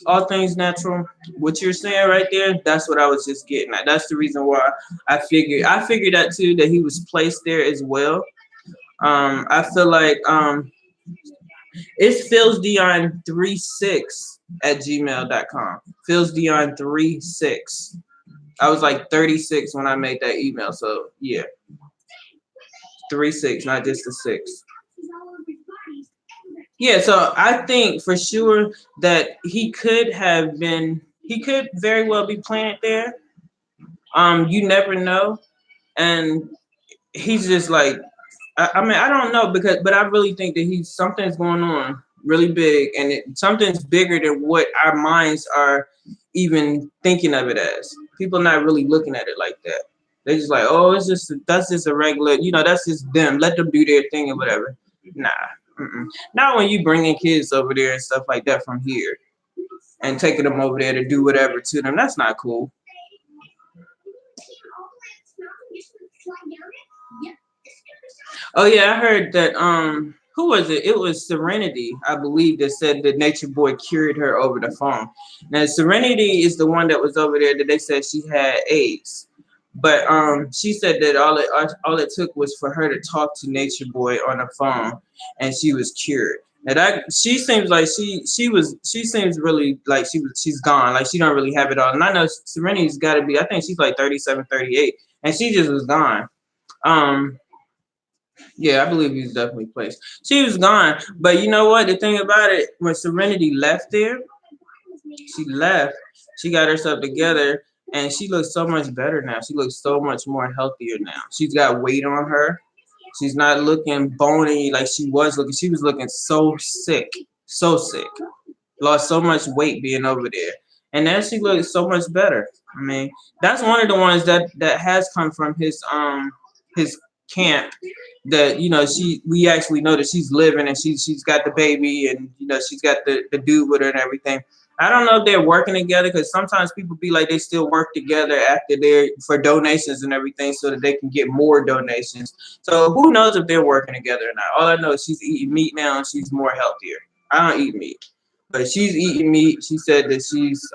all things natural. What you're saying right there, that's what I was just getting at. That's the reason why I figured that too, that he was placed there as well. I feel like it's philsdion36@gmail.com. philsdion36. I was like 36 when I made that email, so yeah. 36, not just the 6. Yeah, so I think for sure that he could very well be planted there. You never know. And he's just like, I mean, I don't know but I really think that something's going on really big, and something's bigger than what our minds are even thinking of it as. People not really looking at it like that. They're just like, oh, that's just a regular, that's just them. Let them do their thing or whatever. Nah. Not when you bringing kids over there and stuff like that from here and taking them over there to do whatever to them. That's not cool. Oh yeah, I heard that who was it? It was Serenity, I believe, that said that Nature Boy cured her over the phone. Now Serenity is the one that was over there that they said she had AIDS. But she said that all it took was for her to talk to Nature Boy on the phone, and she was cured. Now she seems like she seems really like she's gone, like she don't really have it all. And I know Serenity's got to be, I think she's like 37, 38, and she just was gone. Yeah, I believe he's definitely placed. She was gone, but you know what? The thing about it, when Serenity left there, she got herself together. And she looks so much better now. She looks so much more healthier now. She's got weight on her. She's not looking bony like she was looking. She was looking so sick. So sick. Lost so much weight being over there. And now she looks so much better. I mean, that's one of the ones that has come from his camp, that we actually know that she's living, and she's got the baby, and she's got the dude with her and everything. I don't know if they're working together, because sometimes people be like they still work together after they're for donations and everything, so that they can get more donations. So who knows if they're working together or not? All I know is she's eating meat now and she's more healthier. I don't eat meat, but she's eating meat. She said that she's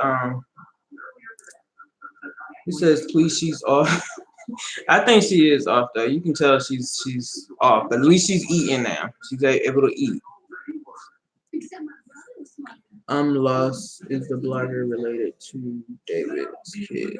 it says please, she's off. I think she is off though. You can tell she's off, but at least she's eating now. She's able to eat. Lost is the blogger related to David's kids.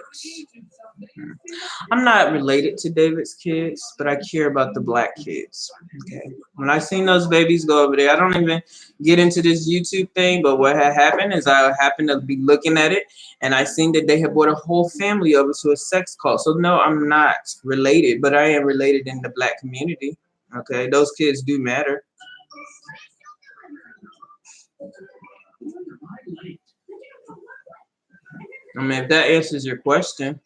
I'm not related to David's kids, but I care about the black kids. Okay. When I seen those babies go over there, I don't even get into this YouTube thing, but what had happened is I happened to be looking at it and I seen that they had brought a whole family over to a sex cult. So no, I'm not related, but I am related in the black community. Okay. Those kids do matter. I mean, if that answers your question.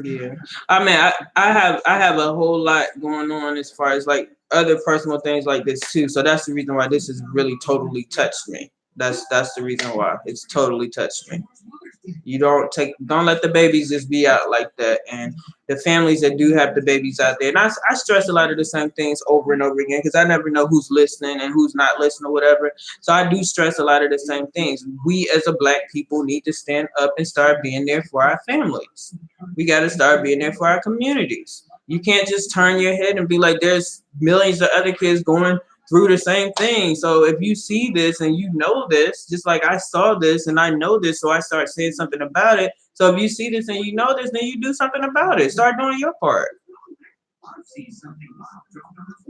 Yeah, I mean, I have a whole lot going on as far as like other personal things like this too. So that's the reason why this has really totally touched me. That's the reason why it's totally touched me. You don't let the babies just be out like that, and the families that do have the babies out there. And I stress a lot of the same things over and over again because I never know who's listening and who's not listening or whatever. So I do stress a lot of the same things. We as a black people need to stand up and start being there for our families. We got to start being there for our communities. You can't just turn your head and be like, there's millions of other kids going through the same thing. So if you see this and you know this, just like I saw this and I know this, so I start saying something about it. So if you see this and you know this, then you do something about it. Start doing your part.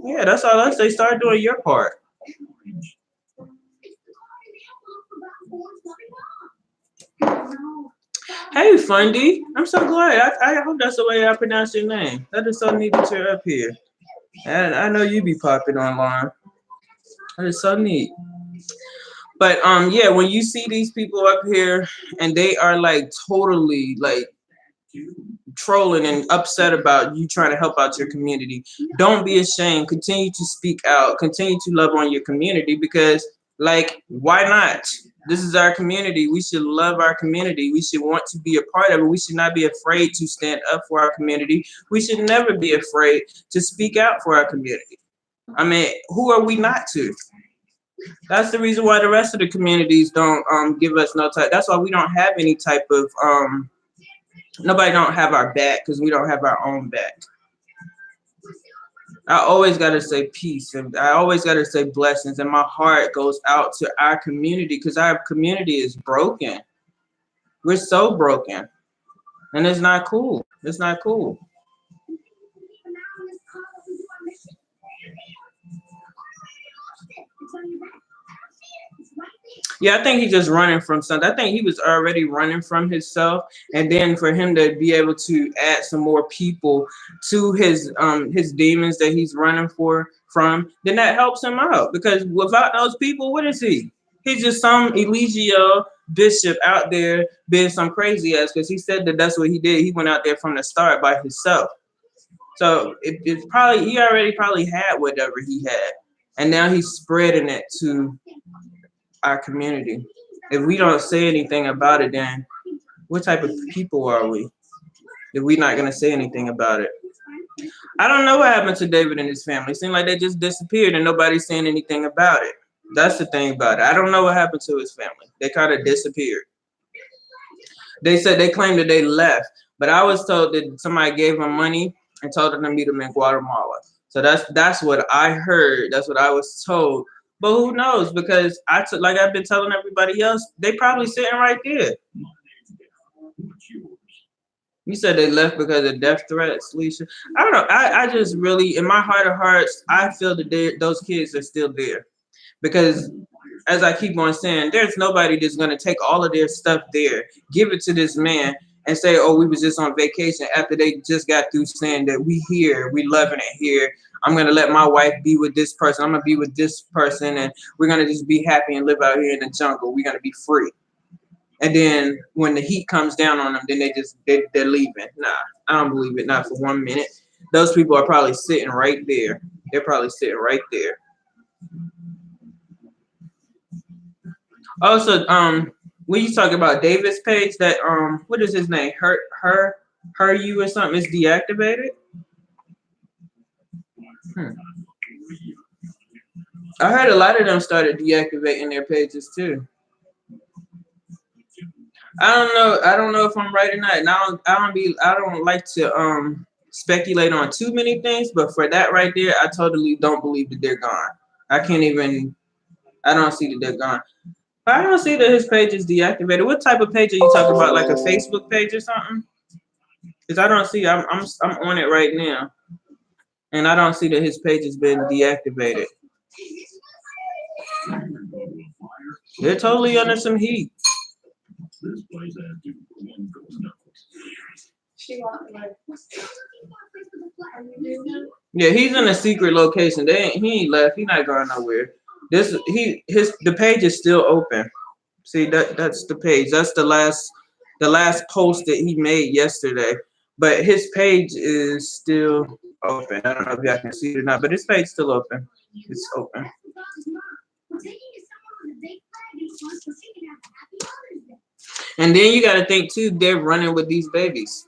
Yeah, that's all I say. Start doing your part. Hey, Fundy. I'm so glad. I hope that's the way I pronounce your name. That is so neat that you're up here. And I know you be popping online. That is so neat. But yeah, when you see these people up here and they are like totally like trolling and upset about you trying to help out your community, don't be ashamed. Continue to speak out. Continue to love on your community because like why not? This is our community. We should love our community. We should want to be a part of it. We should not be afraid to stand up for our community. We should never be afraid to speak out for our community. I mean, who are we not to? That's the reason why the rest of the communities don't give us no type. That's why we don't have any type of nobody don't have our back because we don't have our own back. I always gotta say peace and I always gotta say blessings, and my heart goes out to our community because our community is broken. We're so broken, and it's not cool. It's not cool. Yeah, I think he's just running from something. I think he was already running from himself, and then for him to be able to add some more people to his demons that he's running from, then that helps him out. Because without those people, what is he? He's just some Eligio bishop out there being some crazy ass. Because he said that that's what he did. He went out there from the start by himself. So it's probably he already probably had whatever he had, and now he's spreading it to our community. If we don't say anything about it, then what type of people are we? If we're not gonna say anything about it. I don't know what happened to David and his family. It seemed like they just disappeared and nobody's saying anything about it. That's the thing about it. I don't know what happened to his family. They kind of disappeared. They said they claimed that they left, but I was told that somebody gave them money and told them to meet them in Guatemala. So that's what I heard. That's what I was told. But who knows? Because like I've been telling everybody else, they probably sitting right there. You said they left because of death threats, Lisa. I don't know. I just really, in my heart of hearts, I feel that those kids are still there. Because as I keep on saying, there's nobody that's going to take all of their stuff there, give it to this man, and say, oh, we was just on vacation after they just got through saying that we here, we loving it here. I'm going to let my wife be with this person. I'm going to be with this person, and we're going to just be happy and live out here in the jungle. We're going to be free. And then when the heat comes down on them, then they're leaving. Nah, I don't believe it, not for 1 minute. Those people are probably sitting right there. They're probably sitting right there. Also, when you talk about David's page, that what is his name? Her you or something is deactivated. I heard a lot of them started deactivating their pages too. I don't know. I don't know if I'm right or not. And I don't like to speculate on too many things, but for that right there, I totally don't believe that they're gone. I can't even, I don't see that they're gone. I don't see that his page is deactivated. What type of page are you talking about? Like a Facebook page or something? Because I don't see, I'm on it right now, and I don't see that his page has been deactivated. They're totally under some heat. Yeah, he's in a secret location. He ain't left. He not going nowhere. The page is still open. See that's the page. That's the last post that he made yesterday. But his page is still open. I don't know if y'all can see it or not, but his page is still open. It's open. And then you got to think too, they're running with these babies.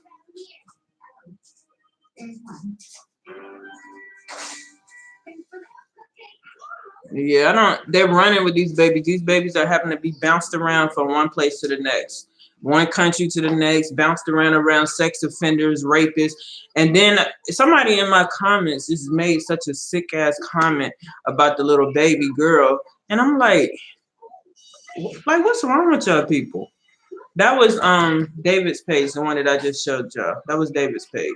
Yeah, they're running with these babies. These babies are having to be bounced around from one place to the next, one country to the next, bounced around sex offenders, rapists. And then somebody in my comments just made such a sick ass comment about the little baby girl. And I'm like, what's wrong with y'all people? That was David's page, the one that I just showed y'all. That was David's page.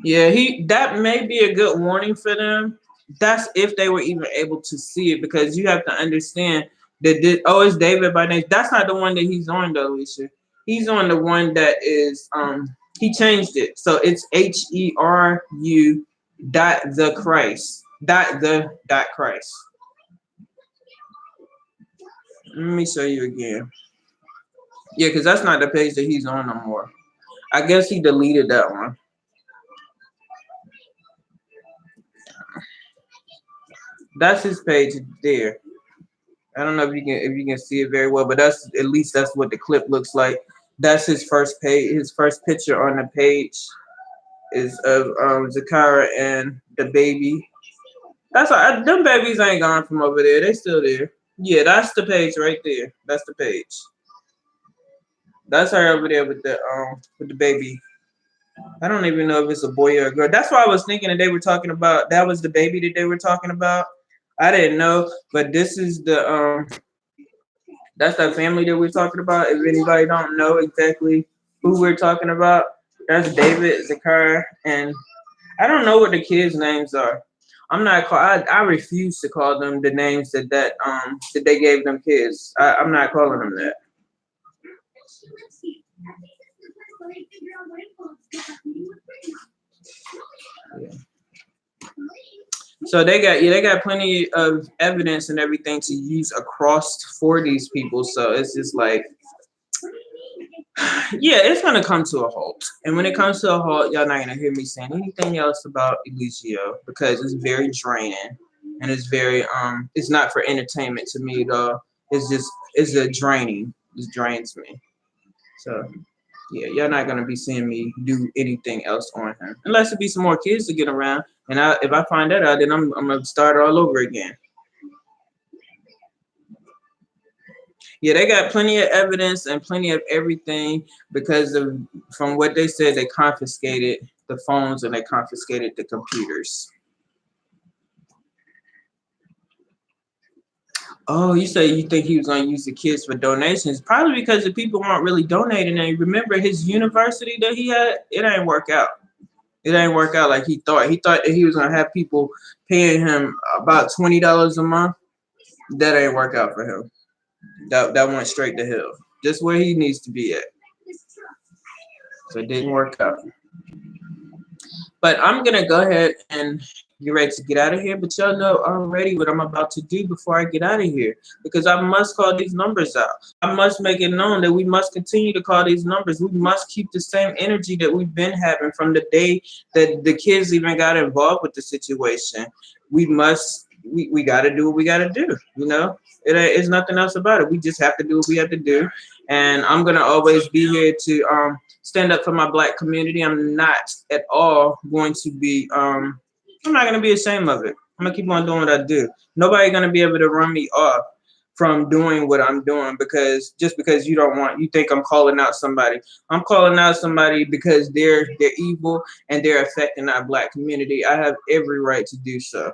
Yeah, that may be a good warning for them. That's if they were even able to see it, because you have to understand that it's David by name. That's not the one that he's on though, Alicia. He's on the one that is he changed it. So it's HERU the Christ. The Christ. Let me show you again. Yeah, because that's not the page that he's on no more. I guess he deleted that one. That's his page there. I don't know if you can see it very well, but that's what the clip looks like. That's his first page. His first picture on the page is of Zakara and the baby. That's all. Them babies ain't gone from over there. They still there. Yeah, that's the page right there. That's the page. That's her over there with the baby. I don't even know if it's a boy or a girl. That's why I was thinking that they were talking about, that was the baby that they were talking about. I didn't know, but this is that's the family that we're talking about. If anybody don't know exactly who we're talking about, that's David, Zakar, and I don't know what the kids' names are. I refuse to call them the names that they gave them kids. I'm not calling them that. Yeah. So they got plenty of evidence and everything to use across for these people. So it's just like, yeah, it's gonna come to a halt. And when it comes to a halt, y'all not gonna hear me saying anything else about Eligio, because it's very draining and it's very it's not for entertainment to me at all. It's a draining. It drains me. So yeah, y'all not gonna be seeing me do anything else on him unless it be some more kids to get around. And if I find that out, then I'm gonna start all over again. Yeah, they got plenty of evidence and plenty of everything, because from what they said, they confiscated the phones and they confiscated the computers. Oh, you say you think he was going to use the kids for donations? Probably because the people weren't really donating. And remember, his university that he had, it ain't work out. It ain't work out like he thought. He thought that he was going to have people paying him about $20 a month. That ain't work out for him. That went straight to hell. Just where he needs to be at. So it didn't work out. But I'm going to go ahead and get ready to get out of here. But y'all know already what I'm about to do before I get out of here, because I must call these numbers out. I must make it known that we must continue to call these numbers. We must keep the same energy that we've been having from the day that the kids even got involved with the situation. We got to do what we got to do. You know, it's nothing else about it. We just have to do what we have to do. And I'm going to always be here to stand up for my Black community. I'm not at all going to be, I'm not going to be ashamed of it. I'm going to keep on doing what I do. Nobody going to be able to run me off. from doing what I'm doing, because just because you think I'm calling out somebody. I'm calling out somebody because they're evil and they're affecting our Black community. I have every right to do so.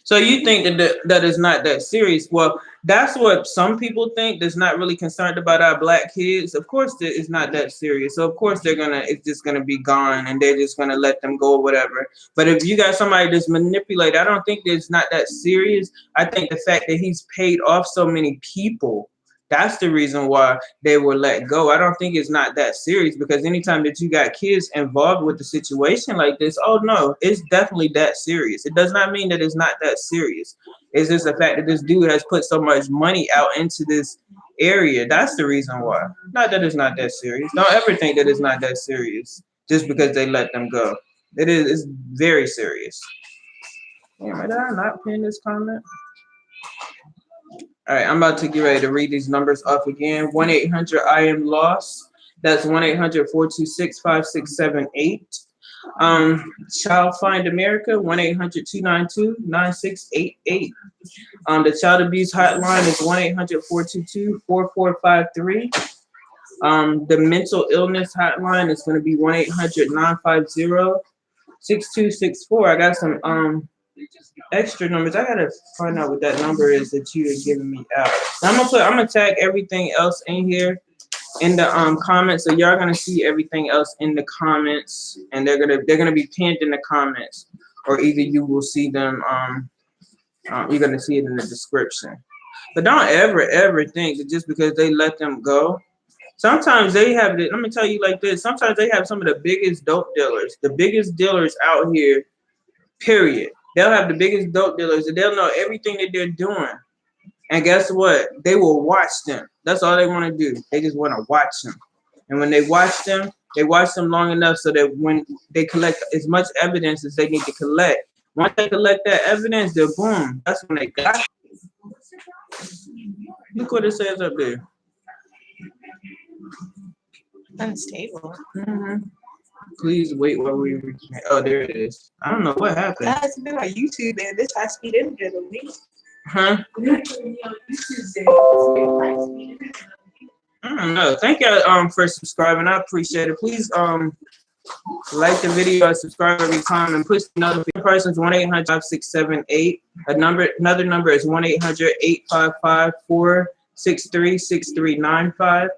So you think that is not that serious? Well, that's what some people think. That's not really concerned about our Black kids. Of course, it's not that serious. So of course it's just gonna be gone, and they're just gonna let them go or whatever. But if you got somebody that's manipulated, I don't think it's not that serious. I think the fact that he's paid off so many people, that's the reason why they were let go. I don't think it's not that serious, because anytime that you got kids involved with the situation like this, oh no, it's definitely that serious. It does not mean that it's not that serious. It's just the fact that this dude has put so much money out into this area. That's the reason why. Not that it's not that serious. Don't ever think that it's not that serious just because they let them go. It is. It's very serious. Damn, did I not pin this comment? All right, I'm about to get ready to read these numbers off again. 1-800-I-AM-LOST. That's 1-800-426-5678. Child Find America, 1-800-292-9688. The Child Abuse Hotline is 1-800-422-4453. The Mental Illness Hotline is going to be 1-800-950-6264. I got some extra numbers. I gotta find out what that number is that you are giving me out. Now I'm gonna tag everything else in here in the comments, so y'all gonna see everything else in the comments, and they're gonna be pinned in the comments, or either you will see them you're gonna see it in the description. But don't ever think that just because they let them go, sometimes they have it. Let me tell you like this, sometimes they have some of the biggest dope dealers, the biggest dealers out here, period. They'll have the biggest dope dealers, and they'll know everything that they're doing. And guess what? They will watch them. That's all they want to do. They just want to watch them. And when they watch them long enough so that when they collect as much evidence as they need to collect, once they collect that evidence, they're boom. That's when they got it. Look what it says up there. Unstable. Please wait while we. Oh, there it is. I don't know what happened. That's been on YouTube, man. This high speed internet on me. Huh? I don't know. Thank you for subscribing. I appreciate it. Please like the video, subscribe every time, and push the notification. Person's 1-800-5678. Another number is 1-800-855-463-6395.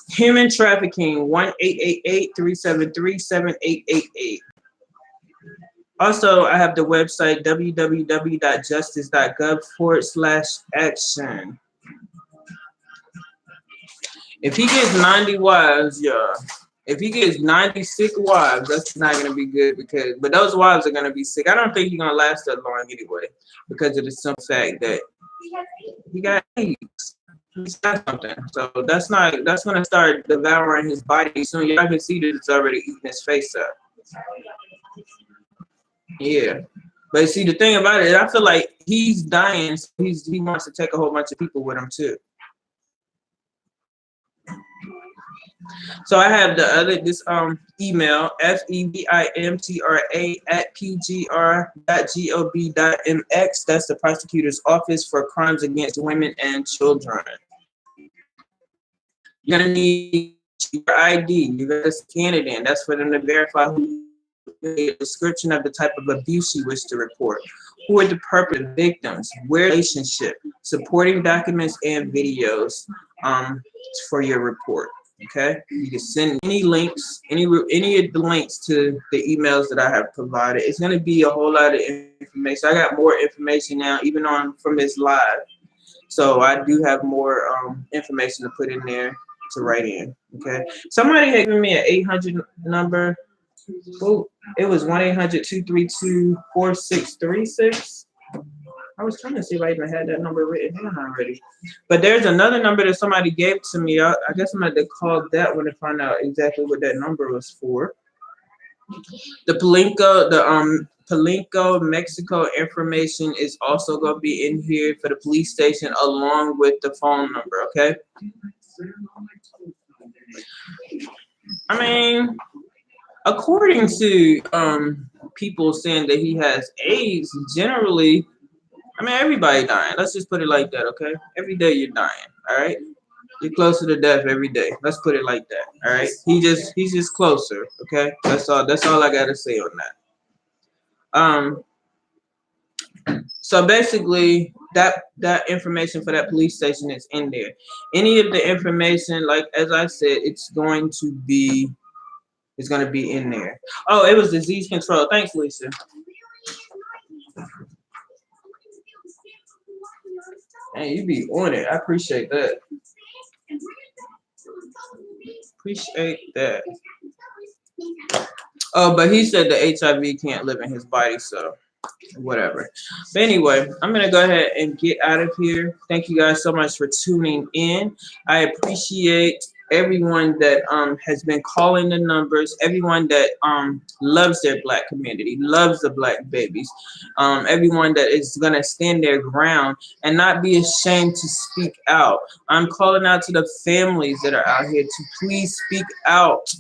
Human trafficking, 1-888-373-7888. Also, I have the website www.justice.gov/action. If he gets 90 wives, yeah. If he gets 90 sick wives, that's not gonna be good, but those wives are gonna be sick. I don't think he's gonna last that long anyway, because of the simple fact that he got AIDS. He's got something. So that's gonna start devouring his body soon. Y'all can see that it's already eating his face up. Yeah. But see, the thing about it, I feel like he's dying, so he wants to take a whole bunch of people with him too. So I have this email, febimtra@pgr.gov.mx. That's the prosecutor's office for crimes against women and children. You're gonna need your ID. You gotta scan it in. That's for them to verify who, a description of the type of abuse you wish to report, who are the perpetrator victims, where relationship, supporting documents and videos for your report. Okay, you can send any links, any of the links to the emails that I have provided. It's going to be a whole lot of information. I got more information now, even from this live. So I do have more information to put in there to write in. Okay, somebody had given me an 800 number. Oh, it was 1-800-232-4636. I was trying to see if I even had that number written down already. But there's another number that somebody gave to me. I guess I'm going to call that one to find out exactly what that number was for. The Palenque, Mexico information is also going to be in here for the police station along with the phone number, okay? I mean, According to people saying that he has AIDS, generally, I mean everybody dying. Let's just put it like that, okay? Every day you're dying, all right? You're closer to death every day. Let's put it like that, all right? He's just closer, okay? That's all I gotta say on that. So basically, that information for that police station is in there. Any of the information, like as I said, it's going to be in there. Oh, it was disease control. Thanks, Lisa. Hey, you be on it. I appreciate that. Appreciate that. Oh, but he said the HIV can't live in his body, so whatever. But anyway, I'm gonna go ahead and get out of here. Thank you guys so much for tuning in. I appreciate everyone that has been calling the numbers, everyone that loves their black community, loves the black babies, everyone that is gonna stand their ground and not be ashamed to speak out. I'm calling out to the families that are out here to please speak out.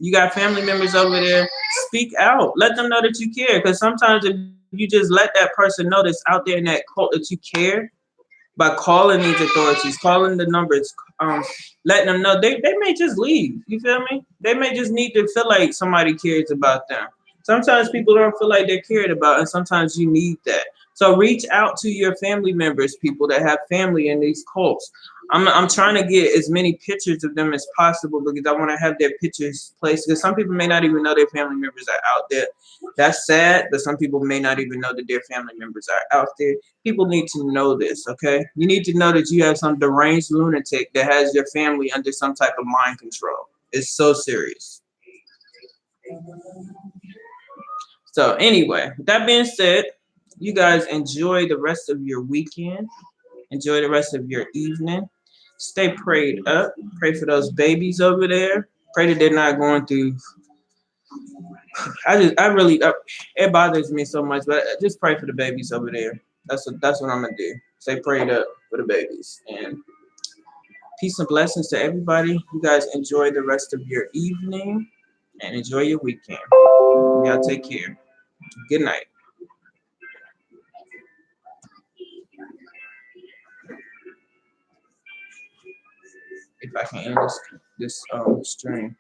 You got family members over there, speak out. Let them know that you care. Because sometimes if you just let that person know that's out there in that cult that you care by calling these authorities, calling the numbers, letting them know they may just leave. You feel me? They may just need to feel like somebody cares about them. Sometimes people don't feel like they're cared about, and sometimes you need that. So reach out to your family members, people that have family in these cults. I'm trying to get as many pictures of them as possible because I want to have their pictures placed. Because some people may not even know their family members are out there. That's sad, but some people may not even know that their family members are out there. People need to know this, okay? You need to know that you have some deranged lunatic that has your family under some type of mind control. It's so serious. So anyway, with that being said, you guys enjoy the rest of your weekend. Enjoy the rest of your evening. Stay prayed up. Pray for those babies over there. Pray that they're not going through. It bothers me so much, but just pray for the babies over there. That's what I'm gonna do. Stay prayed up for the babies, and peace and blessings to everybody. You guys enjoy the rest of your evening and enjoy your weekend. Y'all take care. Good night. If I can end this stream.